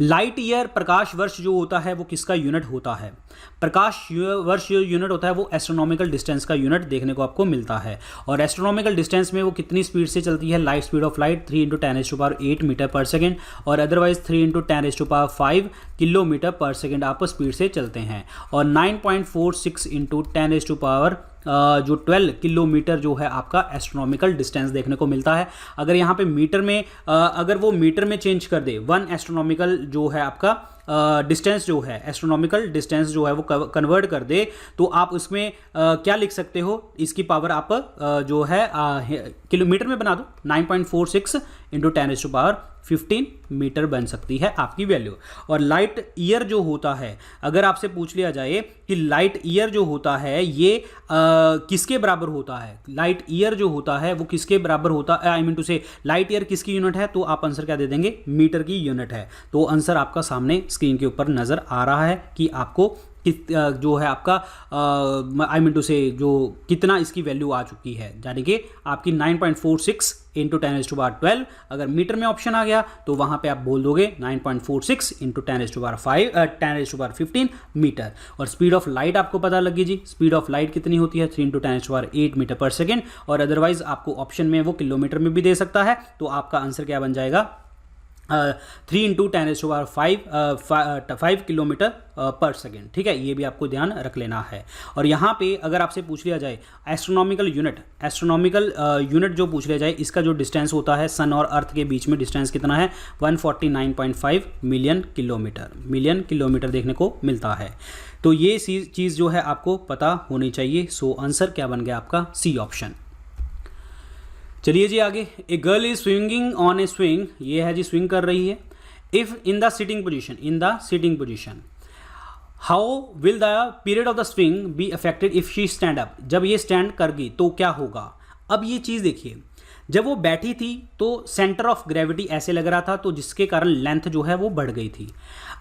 Speaker 1: लाइट ईयर, प्रकाश वर्ष जो होता है वो किसका यूनिट होता है, प्रकाश वर्ष जो यूनिट होता है वो एस्ट्रोनॉमिकल डिस्टेंस का यूनिट देखने को आपको मिलता है। और एस्ट्रोनॉमिकल डिस्टेंस में वो कितनी स्पीड से चलती है, light speed of light 3 × 10⁸ metre per second, और अदरवाइज 3 × 10⁵ किलोमीटर पर सेकेंड आप स्पीड से चलते हैं। और 9.46 × 10⁻12 किलोमीटर जो है आपका एस्ट्रोनॉमिकल डिस्टेंस देखने को मिलता है। अगर यहाँ पे मीटर में अगर वो मीटर में चेंज कर दे, 1 एस्ट्रोनॉमिकल जो है आपका डिस्टेंस जो है, एस्ट्रोनॉमिकल डिस्टेंस जो है वो कन्वर्ट कर दे तो आप उसमें क्या लिख सकते हो, इसकी पावर आप जो है किलोमीटर में बना दो, 9.46 इंटू 10⁻15 मीटर बन सकती है आपकी वैल्यू। और लाइट ईयर जो होता है, अगर आपसे पूछ लिया जाए कि लाइट ईयर जो होता है ये किसके बराबर होता है, लाइट ईयर जो होता है वो किसके बराबर होता है, आई मीन टू से लाइट ईयर किसकी यूनिट है, तो आप आंसर क्या दे देंगे, मीटर की यूनिट है। तो आंसर आपका सामने स्क्रीन के ऊपर नजर आ रहा है कि आपको जो है आपका आई मीन टू से जो कितना इसकी वैल्यू आ चुकी है, यानी कि आपकी 9.46 इंटू 10⁻12। अगर मीटर में ऑप्शन आ गया तो वहां पे आप बोल दोगे 9.46 इंटू 10⁻15 मीटर। और स्पीड ऑफ लाइट आपको पता लगी जी, स्पीड ऑफ लाइट कितनी होती है, 3 इंटू 10⁸ मीटर पर सेकेंड। और अदरवाइज आपको ऑप्शन में वो किलोमीटर में भी दे सकता है, तो आपका आंसर क्या बन जाएगा, 3 इंटू 10⁵ किलोमीटर पर सेकेंड। ठीक है, ये भी आपको ध्यान रख लेना है। और यहाँ पे अगर आपसे पूछ लिया जाए एस्ट्रोनॉमिकल यूनिट जो पूछ लिया जाए, इसका जो डिस्टेंस होता है सन और अर्थ के बीच में डिस्टेंस कितना है, 149.5 मिलियन किलोमीटर देखने को मिलता है। तो ये चीज़ जो है आपको पता होनी चाहिए। सो आंसर क्या बन गया आपका, सी ऑप्शन। चलिए जी आगे, a girl is swinging on A swing, ये है जी स्विंग कर रही है, if in the sitting position, how will the period of the swing be affected if she stand up, जब ये स्टैंड कर गई तो क्या होगा। अब ये चीज़ देखिए, जब वो बैठी थी तो सेंटर ऑफ ग्रेविटी ऐसे लग रहा था, तो जिसके कारण लेंथ जो है वो बढ़ गई थी।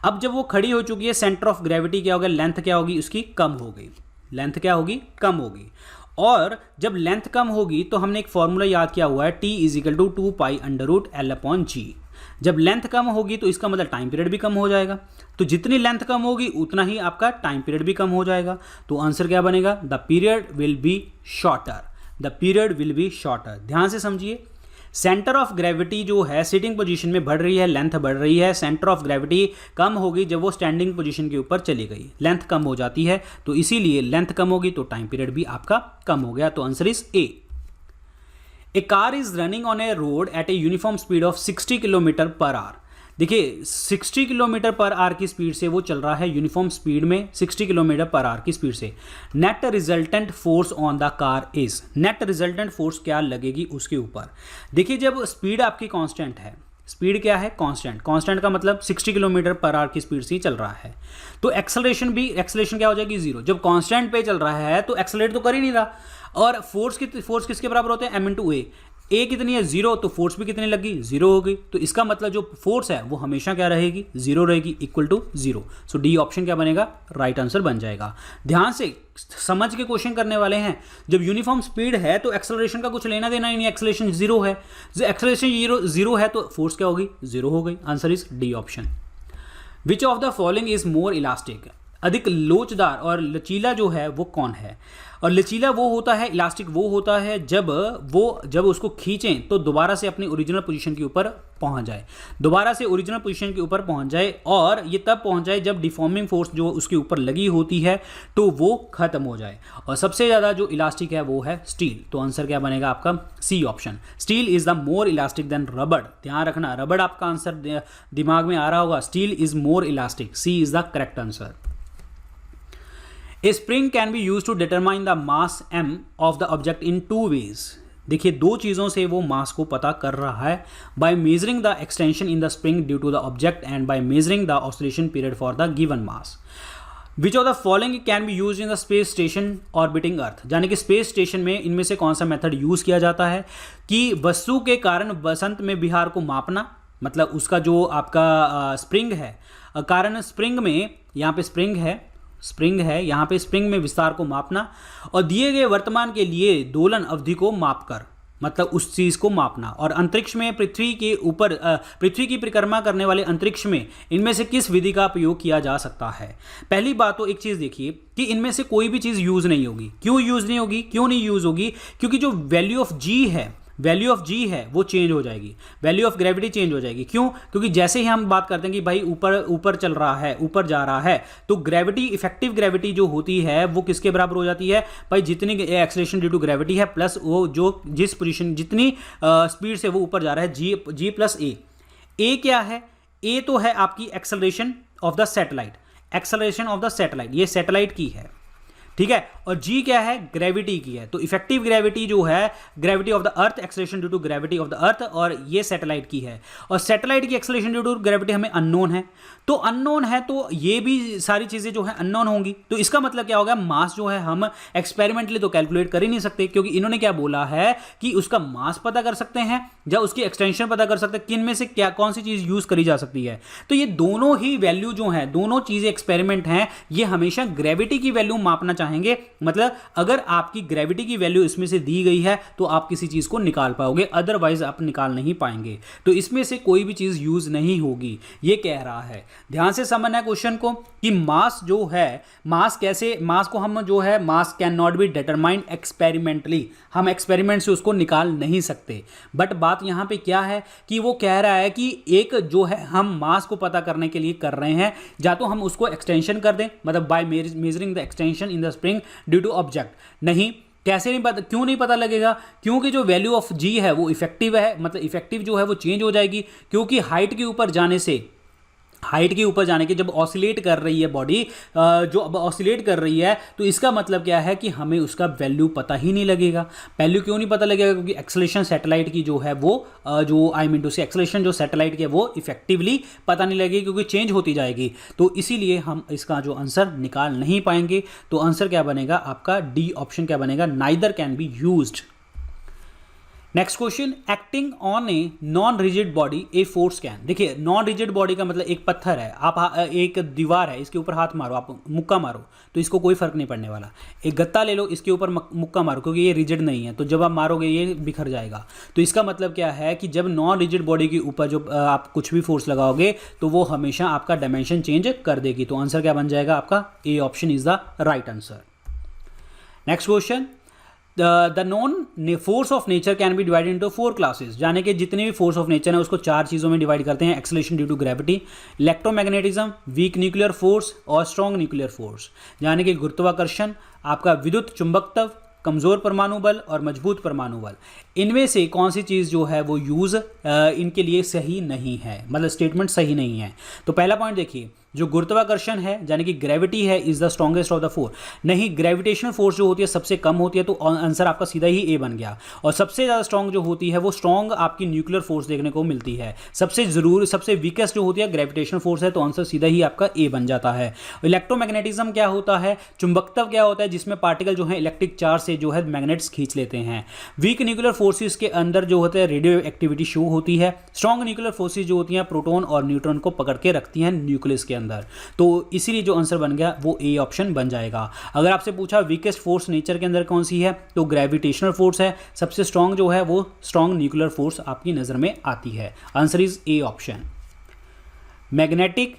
Speaker 1: अब जब वो खड़ी हो चुकी है, सेंटर ऑफ ग्रेविटी क्या होगा, लेंथ क्या होगी उसकी, कम हो गई, लेंथ क्या होगी, कम होगी। और जब लेंथ कम होगी तो हमने एक फॉर्मूला याद किया हुआ है, T = 2π√L/g। जब लेंथ कम होगी तो इसका मतलब टाइम पीरियड भी कम हो जाएगा, तो जितनी लेंथ कम होगी उतना ही आपका टाइम पीरियड भी कम हो जाएगा। तो आंसर क्या बनेगा, the period will be shorter. ध्यान से समझिए, सेंटर ऑफ ग्रेविटी जो है सिटिंग पोजीशन में बढ़ रही है, लेंथ बढ़ रही है, सेंटर ऑफ ग्रेविटी कम होगी जब वो स्टैंडिंग पोजीशन के ऊपर चली गई, लेंथ कम हो जाती है, तो इसीलिए लेंथ कम होगी तो टाइम पीरियड भी आपका कम हो गया। तो answer is A. A car is running on a road at a uniform speed of 60 kilometre per hour. देखिए 60 किलोमीटर पर आवर की स्पीड से वो चल रहा है, यूनिफॉर्म स्पीड में 60 किलोमीटर पर आवर की स्पीड से। Net resultant force on the car is, net resultant force क्या लगेगी उसके ऊपर। देखिए जब स्पीड आपकी कांस्टेंट है, स्पीड क्या है, कांस्टेंट का मतलब 60 किलोमीटर पर आवर की स्पीड से ही चल रहा है, तो एक्सेलरेशन क्या हो जाएगी, 0। जब कांस्टेंट पे चल रहा है तो एक्सेलरेट तो कर ही नहीं रहा। और फोर्स किसके बराबर होते हैं, m/a। ए कितनी है, 0, तो फोर्स भी कितनी लगी, 0 हो गई। तो इसका मतलब जो फोर्स है वो हमेशा क्या रहेगी, 0 रहेगी, equal to 0। So D option क्या बनेगा, राइट आंसर बन जाएगा। ध्यान से समझ के क्वेश्चन करने वाले हैं, जब यूनिफॉर्म स्पीड है तो एक्सेलरेशन का कुछ लेना देना ही नहीं, एक्सेलरेशन 0 है, एक्सेलरेशन 0 है तो फोर्स क्या होगी, 0 हो गई। Answer is D option. Which of the following is more elastic, अधिक लोचदार और लचीला जो है वो कौन है। और लचीला वो होता है, इलास्टिक वो होता है जब उसको खींचें तो दोबारा से अपनी ओरिजिनल पोजीशन के ऊपर पहुंच जाए, और ये तब पहुंच जाए जब डिफॉर्मिंग फोर्स जो उसके ऊपर लगी होती है तो वो खत्म हो जाए। और सबसे ज़्यादा जो इलास्टिक है वो है स्टील। तो आंसर क्या बनेगा आपका, C option. Steel is the more elastic than रबड़। ध्यान रखना, रबड़ आपका आंसर दिमाग में आ रहा होगा, steel is more elastic, C is the correct answer. A spring can be used to determine the mass m of the object in 2 ways। देखिए 2 चीज़ों से वो मास को पता कर रहा है, by measuring the extension in the spring due to the object and by measuring the oscillation period for the given mass। Which of the following can be used in the space station orbiting earth। यानी कि space station में इनमें से कौन सा method use किया जाता है कि वस्तु के कारण बसंत में बिहार को मापना, मतलब उसका जो आपका स्प्रिंग है, कारण स्प्रिंग में, यहाँ पे स्प्रिंग है, यहाँ पे स्प्रिंग में विस्तार को मापना, और दिए गए वर्तमान के लिए दोलन अवधि को मापकर, मतलब उस चीज़ को मापना। और अंतरिक्ष में पृथ्वी की परिक्रमा करने वाले अंतरिक्ष में इनमें से किस विधि का प्रयोग किया जा सकता है। पहली बात तो एक चीज़ देखिए कि इनमें से कोई भी चीज़ यूज़ नहीं होगी। क्यों नहीं यूज़ होगी, क्योंकि जो वैल्यू ऑफ जी है वो चेंज हो जाएगी, वैल्यू ऑफ ग्रेविटी चेंज हो जाएगी। क्यों, क्योंकि जैसे ही हम बात करते हैं कि भाई ऊपर चल रहा है, ऊपर जा रहा है, तो ग्रेविटी, इफेक्टिव ग्रेविटी जो होती है वो किसके बराबर हो जाती है भाई, जितनी एक्सेलरेशन ड्यू टू ग्रेविटी है प्लस वो जो जिस पोजीशन, जितनी स्पीड से वो ऊपर जा रहा है, जी प्लस ए। क्या है, ए तो है आपकी acceleration of the satellite, acceleration of the satellite, ये सैटेलाइट की है, ठीक है। और जी क्या है, ग्रेविटी की है। तो इफेक्टिव ग्रेविटी जो है, gravity of the earth, acceleration due to gravity of the earth, और ये सैटेलाइट की है। और सैटेलाइट की एक्सेलरेशन ड्यू टू ग्रेविटी हमें अननोन है, तो अननोन है तो ये भी सारी चीजें जो है अननोन होंगी। तो इसका मतलब क्या होगा, मास जो है हम एक्सपेरिमेंटली तो कैलकुलेट कर ही नहीं सकते, क्योंकि इन्होंने क्या बोला है कि उसका मास पता कर सकते हैं या उसकी एक्सटेंशन पता कर सकते हैं, किन में से क्या कौन सी चीज यूज करी जा सकती है। तो ये दोनों ही वैल्यू जो है, दोनों चीजें एक्सपेरिमेंट हैं, ये हमेशा ग्रेविटी की वैल्यू मापना चाहेंगे। मतलब अगर आपकी ग्रेविटी की वैल्यू इसमें से दी गई है तो आप किसी चीज को निकाल पाओगे, अदरवाइज आप निकाल नहीं पाएंगे। तो इसमें से कोई भी चीज यूज नहीं होगी, ये कह रहा है। ध्यान से समझना है क्वेश्चन को कि मास जो है, मास कैसे, मास को हम जो है, मास can not be determined experimentally, हम एक्सपेरिमेंट से उसको निकाल नहीं सकते। बट बात यहां पे क्या है कि वो कह रहा है कि एक जो है हम मास को पता करने के लिए कर रहे हैं, या तो हम उसको एक्सटेंशन कर दें, मतलब by measuring the extension in the spring due to object. नहीं, कैसे नहीं पता, क्यों नहीं पता लगेगा, क्योंकि जो वैल्यू ऑफ जी है वो इफेक्टिव है, मतलब इफेक्टिव जो है वो चेंज हो जाएगी, क्योंकि हाइट के ऊपर जाने से, हाइट के ऊपर जाने के जब ऑसिलेट कर रही है बॉडी, जो अब ऑसिलेट कर रही है, तो इसका मतलब क्या है कि हमें उसका वैल्यू पता ही नहीं लगेगा। वैल्यू क्यों नहीं पता लगेगा, क्योंकि एक्सेलरेशन सैटेलाइट की जो है वो जो आई मीन टू से एक्सेलरेशन जो सैटेलाइट की है वो इफेक्टिवली पता नहीं लगेगी, क्योंकि चेंज होती जाएगी। तो इसीलिए हम इसका जो आंसर निकाल नहीं पाएंगे। तो आंसर क्या बनेगा आपका, डी ऑप्शन क्या बनेगा, neither can be used. Next question, acting on a non rigid body a force can. देखिए नॉन रिजिड बॉडी का मतलब एक पत्थर है, आप एक दीवार है, इसके ऊपर हाथ मारो, आप मुक्का मारो तो इसको कोई फर्क नहीं पड़ने वाला। एक गत्ता ले लो, इसके ऊपर मुक्का मारो, क्योंकि ये रिजिड नहीं है, तो जब आप मारोगे ये बिखर जाएगा। तो इसका मतलब क्या है कि जब नॉन रिजिड बॉडी के ऊपर जो आप कुछ भी फोर्स लगाओगे तो वो हमेशा आपका डायमेंशन चेंज कर देगी। तो आंसर क्या बन जाएगा आपका, A option is the right answer. Next question, the non force of nature can be divided into 4 classes. यानी कि जितने भी फोर्स ऑफ नेचर है उसको 4 चीज़ों में डिवाइड करते हैं, acceleration due to gravity, electromagnetism, weak nuclear force और स्ट्रॉन्ग न्यूक्लियर फोर्स। यानी कि गुरुत्वाकर्षण, आपका विद्युत चुंबकत्व, कमज़ोर परमाणु बल और मजबूत परमाणु बल। इनमें से कौन सी चीज़ जो है वो यूज़ इनके लिए सही नहीं है, मतलब स्टेटमेंट सही नहीं है। तो पहला पॉइंट देखिए, जो गुरुत्वाकर्षण है यानी कि ग्रेविटी है is the strongest of the four. नहीं, ग्रेविटेशनल फोर्स जो होती है सबसे कम होती है, तो आंसर आपका सीधा ही ए बन गया। और सबसे ज़्यादा स्ट्रॉन्ग जो होती है वो स्ट्रॉन्ग आपकी न्यूक्लियर फोर्स देखने को मिलती है। सबसे वीकेस्ट जो होती है ग्रेविटेशनल फोर्स है, तो आंसर सीधा ही आपका ए बन जाता है। इलेक्ट्रोमैग्नेटिज्म क्या होता है, चुंबकत्व क्या होता है, जिसमें पार्टिकल जो है इलेक्ट्रिक चार्ज से जो है मैग्नेट्स खींच लेते हैं। वीक न्यूक्लियर फोर्सेस के अंदर जो होते हैं रेडियो एक्टिविटी शो होती है। स्ट्रॉन्ग न्यूक्लियर फोर्सेस जो होती हैं प्रोटॉन और न्यूट्रॉन को पकड़ के रखती हैं न्यूक्लियस के अंदर। तो इसीलिए जो आंसर बन गया वो ए ऑप्शन बन जाएगा। अगर आपसे पूछा वीकेस्ट फोर्स नेचर के अंदर कौन सी है, तो ग्रेविटेशनल फोर्स है। सबसे स्ट्रॉन्ग जो है वो स्ट्रॉन्ग न्यूक्लियर फोर्स आपकी नज़र में आती है। Answer is A option. Magnetic,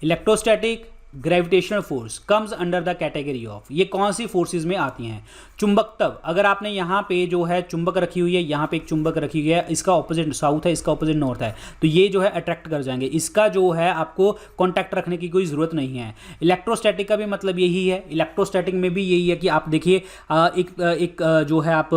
Speaker 1: electrostatic, gravitational force comes under the category of, ये कौन सी फोर्सेस में आती हैं। चुंबकत्व, अगर आपने यहाँ पे जो है चुंबक रखी हुई है, यहाँ पे एक चुंबक रखी हुई है, इसका ऑपोजिट साउथ है, इसका ऑपोजिट नॉर्थ है, तो ये जो है अट्रैक्ट कर जाएंगे। इसका जो है आपको कॉन्टैक्ट रखने की कोई ज़रूरत नहीं है। इलेक्ट्रोस्टैटिक का भी मतलब यही है। इलेक्ट्रोस्टैटिक में भी यही है कि आप देखिए एक जो है आप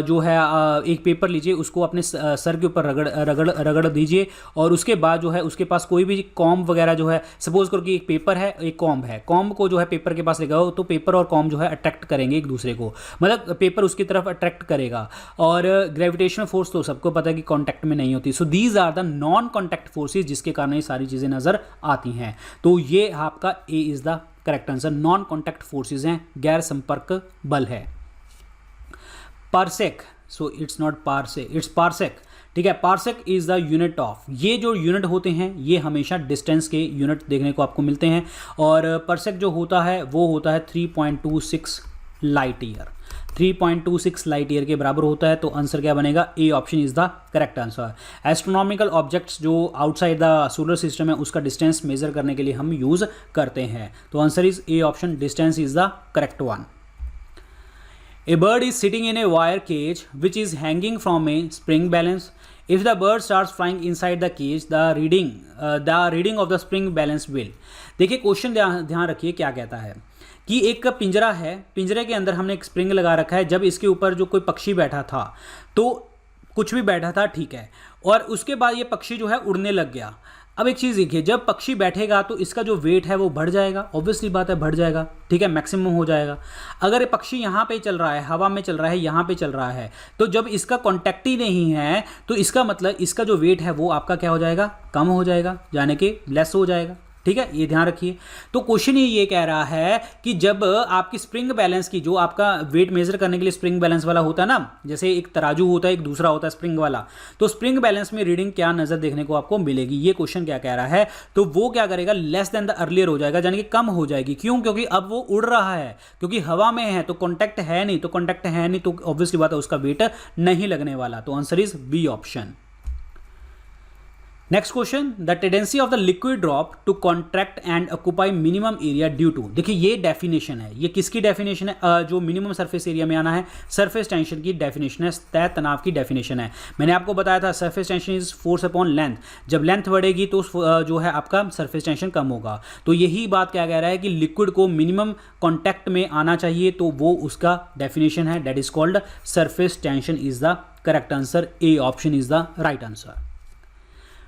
Speaker 1: जो है एक पेपर लीजिए, उसको अपने सर के ऊपर रगड़ दीजिए, और उसके बाद जो है उसके पास कोई भी कॉम्ब वगैरह जो है, सपोज करो कि एक पेपर है, एक कॉम्ब है, कॉम्ब को जो है पेपर के पास लगाओ तो पेपर और कॉम्ब जो है अट्रैक्ट करेंगे एक दूसरे को, मतलब पेपर उसकी तरफ अट्रैक्ट करेगा। और ग्रेविटेशनल फोर्स तो सबको पता है कि कांटेक्ट में नहीं होती। So these are the non contact forces, जिसके कारण ये सारी चीज़ें नज़र आती हैं। तो ये आपका A is the correct answer. Non contact forces हैं, गैर संपर्क बल है। Parsec, so it's not parsec, it's parsec, ठीक है। Parsec is the unit of, ये जो यूनिट होते हैं ये हमेशा डिस्टेंस के यूनिट देखने को आपको मिलते हैं। और पार्सेक जो होता है वो होता है 3.26 लाइट ईयर, 3.26 लाइट ईयर के बराबर होता है। तो आंसर क्या बनेगा, A option is the correct answer. Astronomical objects जो आउटसाइड द सोलर सिस्टम है उसका डिस्टेंस मेजर करने के लिए हम यूज करते हैं। तो answer is A option, distance is the correct one. A bird is sitting in a wire cage which is hanging from a spring balance. If the bird starts flying inside the cage, the reading of the spring balance will. देखिए question ध्यान रखिए क्या कहता है कि एक पिंजरा है, पिंजरे के अंदर हमने एक स्प्रिंग लगा रखा है। जब इसके ऊपर जो कोई पक्षी बैठा था, तो कुछ भी बैठा था, ठीक है, और उसके बाद ये पक्षी जो है उड़ने लग गया। अब एक चीज़ देखिए, जब पक्षी बैठेगा तो इसका जो वेट है वो बढ़ जाएगा, ऑब्वियसली बात है बढ़ जाएगा, ठीक है, मैक्सिमम हो जाएगा। अगर ये पक्षी यहाँ पे चल रहा है, हवा में चल रहा है, यहाँ पे चल रहा है, तो जब इसका कॉन्टैक्ट ही नहीं है तो इसका मतलब इसका जो वेट है वो आपका क्या हो जाएगा, कम हो जाएगा, यानी कि लेस हो जाएगा, ठीक है, ये ध्यान रखिए। तो क्वेश्चन ये कह रहा है कि जब आपकी स्प्रिंग बैलेंस की, जो आपका वेट मेजर करने के लिए स्प्रिंग बैलेंस वाला होता है ना, जैसे एक तराजू होता है, एक दूसरा होता है स्प्रिंग वाला, तो स्प्रिंग बैलेंस में रीडिंग क्या नजर देखने को आपको मिलेगी, ये क्वेश्चन क्या कह रहा है, तो वो क्या करेगा, लेस देन द अर्लियर हो जाएगा, यानी कि कम हो जाएगी। क्यों? क्योंकि अब वो उड़ रहा है, क्योंकि हवा में है, तो कॉन्टैक्ट है नहीं, तो ऑब्वियसली बात है उसका वेट नहीं लगने वाला। तो answer is B option. Next question, the tendency of the liquid drop to contract and occupy minimum area due to, देखिए ये डेफिनेशन है, ये किसकी डेफिनेशन है, जो मिनिमम सरफेस एरिया में आना है, सरफेस टेंशन की डेफिनेशन है, तय तनाव की डेफिनेशन है। मैंने आपको बताया था surface tension is force upon length, जब लेंथ बढ़ेगी तो जो है आपका सरफेस टेंशन कम होगा। तो यही बात क्या कह रहा है कि लिक्विड को मिनिमम कॉन्टैक्ट में आना चाहिए, तो वो उसका डेफिनेशन है, that is called surface tension is the correct answer. A option is the right answer.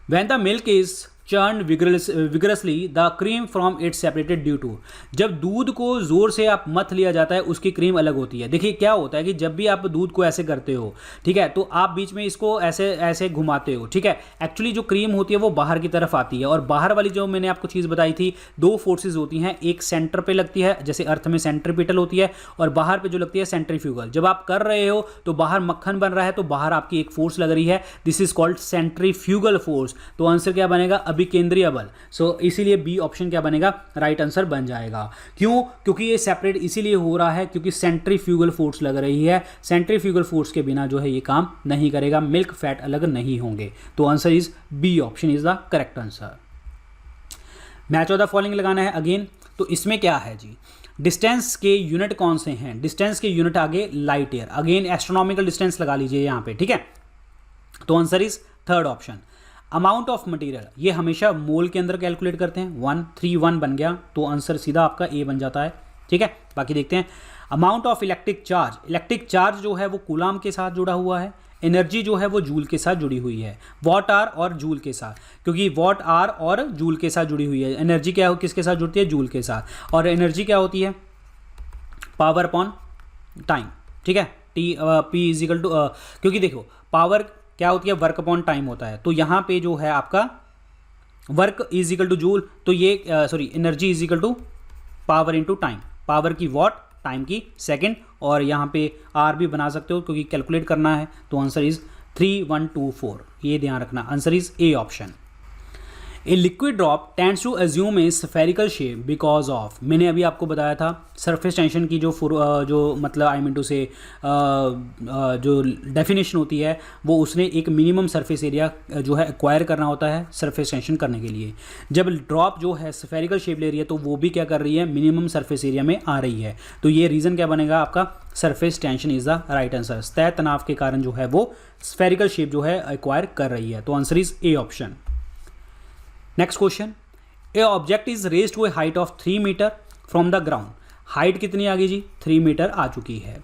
Speaker 1: When the milk is churned vigorously, the cream from it separated due to, जब दूध को जोर से आप मथ लिया जाता है उसकी क्रीम अलग होती है। देखिए क्या होता है कि जब भी आप दूध को ऐसे करते हो, ठीक है, तो आप बीच में इसको ऐसे ऐसे घुमाते हो, ठीक है, एक्चुअली जो क्रीम होती है वो बाहर की तरफ आती है, और बाहर वाली जो मैंने आपको चीज़ बताई थी, दो फोर्सेज होती हैं, एक सेंटर पे लगती है, जैसे अर्थ में सेंट्रीपिटल होती है, और बाहर पे जो लगती है सेंट्रीफ्यूगल। जब आप कर रहे हो तो बाहर मक्खन बन रहा है, तो बाहर आपकी एक फोर्स लग रही है, this is called centrifugal force. तो आंसर क्या बनेगा, केंद्रीय बल। सो इसीलिए बी ऑप्शन क्या बनेगा, राइट आंसर बन जाएगा। क्यों? क्योंकि ये सेपरेट इसीलिए हो रहा है क्योंकि सेंट्रीफ्यूगल फोर्स लग रही है, सेंट्रीफ्यूगल फोर्स के बिना जो है ये काम नहीं करेगा, मिल्क फैट अलग नहीं होंगे। तो answer is B option is the correct answer. Match of the following लगाना है अगेन, तो इसमें क्या है जी, डिस्टेंस के यूनिट कौन से हैं, डिस्टेंस के यूनिट आगे light year, again astronomical distance लगा लीजिए यहाँ पे, ठीक है। तो answer is third option. Amount of material, ये हमेशा मोल के अंदर कैलकुलेट करते हैं, 131 बन गया तो आंसर सीधा आपका ए बन जाता है, ठीक है। बाकी देखते हैं, अमाउंट ऑफ इलेक्ट्रिक चार्ज जो है वो कूलाम के साथ जुड़ा हुआ है, एनर्जी जो है वो जूल के साथ जुड़ी हुई है, वॉट आर और जूल के साथ, क्योंकि वॉट आर और जूल के साथ जुड़ी हुई है। एनर्जी क्या हो, किसके साथ जुड़ती है, जूल के साथ, और एनर्जी क्या होती है, पावर अपॉन टाइम, ठीक है, पी इज इक्वल टू, क्योंकि देखो पावर क्या होती है, वर्क अपॉन टाइम होता है, तो यहाँ पे जो है आपका work is equal to joule, तो ये energy is equal to power into time, power की वॉट, टाइम की सेकंड, और यहाँ पे आर भी बना सकते हो क्योंकि कैलकुलेट करना है। तो आंसर इज 3124, ये ध्यान रखना, answer is A option. A liquid drop tends to assume a spherical shape because of, मैंने अभी आपको बताया था सरफेस टेंशन की जो मतलब आई मीन टू से जो डेफिनेशन होती है, वो उसने एक मिनिमम सरफेस एरिया जो है एक्वायर करना होता है सरफेस टेंशन करने के लिए। जब ड्रॉप जो है स्फेरिकल शेप ले रही है तो वो भी क्या कर रही है, मिनिमम सरफेस एरिया में आ रही है। तो ये रीज़न क्या बनेगा आपका, surface tension is the right answer. तय तनाव के कारण जो है वो स्फेरिकल शेप जो है एक्वायर कर रही है। तो answer is A option. Next question, an object is raise to a height of 3 metre from the ground, height कितनी आ गई जी, 3 मीटर आ चुकी है।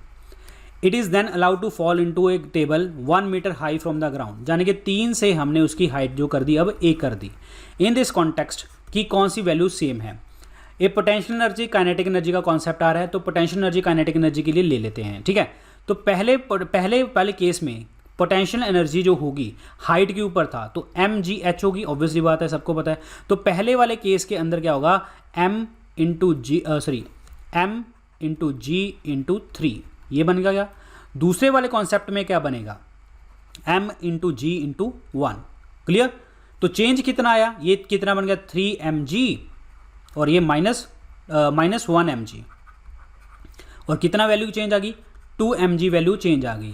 Speaker 1: It is then allowed to fall into a table 1 metre high from the ground, यानी कि 3 से हमने उसकी हाइट जो कर दी अब 1 कर दी। इन दिस कॉन्टेक्स्ट की कौन सी वैल्यू सेम है, ए पोटेंशियल एनर्जी काइनेटिक एनर्जी का कॉन्सेप्ट आ रहा है, तो पोटेंशियल एनर्जी काइनेटिक एनर्जी के लिए ले लेते हैं, ठीक है। तो पहले केस में पोटेंशियल एनर्जी जो होगी हाइट के ऊपर था तो mgh होगी, ऑब्वियसली बात है, सबको पता है। तो पहले वाले केस के अंदर क्या होगा, m इंटू जी इंटू 3, ये बन गया। दूसरे वाले कॉन्सेप्ट में क्या बनेगा, m इंटू जी इंटू 1, क्लियर। तो चेंज कितना आया, ये कितना बन गया 3mg, और ये माइनस 1mg, और कितना वैल्यू चेंज आ गई, 2mg वैल्यू चेंज आ गई।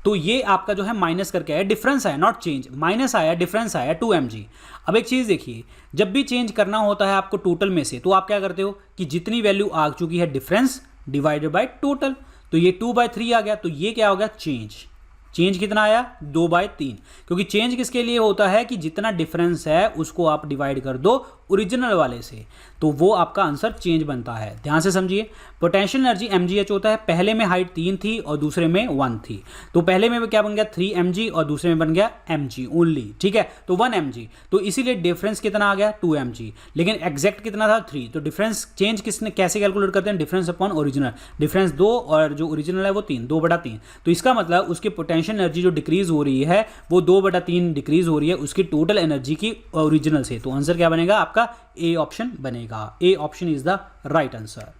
Speaker 1: तो ये आपका जो है माइनस करके आया, डिफरेंस आया, नॉट चेंज, माइनस आया, डिफरेंस आया 2mg। अब एक चीज़ देखिए, जब भी चेंज करना होता है आपको टोटल में से, तो आप क्या करते हो कि जितनी वैल्यू आ चुकी है डिफरेंस डिवाइडेड बाय टोटल, तो ये 2/3 आ गया, तो ये क्या हो गया चेंज, चेंज कितना आया 2/3, क्योंकि चेंज किसके लिए होता है कि जितना डिफरेंस है उसको आप डिवाइड कर दो ओरिजिनल वाले से, तो वो आपका आंसर चेंज बनता है। ध्यान से समझिए, पोटेंशियल एनर्जी mgh होता है, पहले में हाइट 3 थी और दूसरे में 1 थी, तो पहले में क्या बन गया 3 mg और दूसरे में बन गया mg ओनली, ठीक है, तो 1 mg, तो इसीलिए डिफरेंस कितना आ गया 2 mg, लेकिन एग्जैक्ट कितना था 3, तो डिफरेंस चेंज किसने कैसे कैलकुलेट करते हैं, डिफरेंस अपॉन ओरिजिनल, डिफरेंस 2 और जो ओरिजिनल है वो 3, 2/3, तो इसका मतलब उसकी पोटेंशियल एनर्जी जो डिक्रीज हो रही है वो 2/3 डिक्रीज हो रही है उसकी टोटल एनर्जी की ओरिजिनल से, तो आंसर क्या बनेगा आपका ए ऑप्शन बनेगा। A option is the right answer.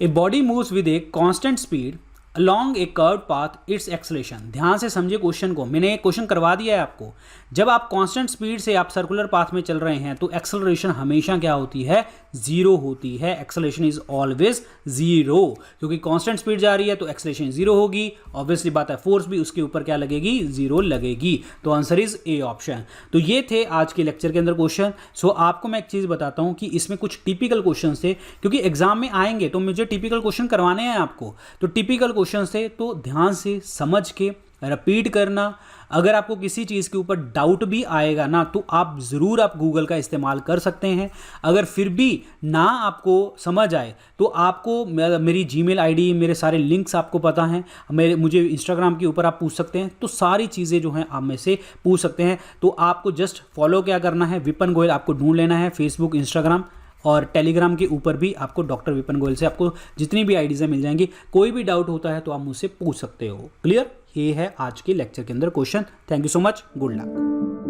Speaker 1: A body moves with a constant speed along a curved path its acceleration। ध्यान से समझिए क्वेश्चन को, मैंने क्वेश्चन करवा दिया है आपको। जब आप कांस्टेंट स्पीड से आप सर्कुलर पाथ में चल रहे हैं तो एक्सेलरेशन हमेशा क्या होती है, जीरो होती है। एक्सेलरेशन इज ऑलवेज जीरो, क्योंकि कांस्टेंट स्पीड जा रही है तो एक्सेलरेशन जीरो होगी, ऑब्वियसली बात है फोर्स भी उसके ऊपर क्या लगेगी, जीरो लगेगी, तो आंसर इज ए ऑप्शन। तो ये थे आज के लेक्चर के अंदर क्वेश्चन। सो आपको मैं एक चीज बताता हूं कि इसमें कुछ टिपिकल क्वेश्चन थे, क्योंकि एग्जाम में आएंगे तो मुझे टिपिकल क्वेश्चन करवाने हैं आपको, तो टिपिकल क्वेश्चन से तो ध्यान से समझ के रिपीट करना। अगर आपको किसी चीज़ के ऊपर डाउट भी आएगा ना तो आप ज़रूर आप गूगल का इस्तेमाल कर सकते हैं। अगर फिर भी ना आपको समझ आए तो आपको मेरी जीमेल आईडी, मेरे सारे लिंक्स आपको पता हैं, मुझे इंस्टाग्राम के ऊपर आप पूछ सकते हैं, तो सारी चीज़ें जो हैं आप में से पूछ सकते हैं। तो आपको जस्ट फॉलो क्या करना है, विपिन गोयल आपको ढूंढ लेना है, फेसबुक, इंस्टाग्राम और टेलीग्राम के ऊपर भी आपको डॉक्टर विपिन गोयल से आपको जितनी भी आईडीज़ मिल जाएंगी। कोई भी डाउट होता है तो आप मुझसे पूछ सकते हो। क्लियर? ये है आज के लेक्चर के अंदर question. Thank you so much, good luck.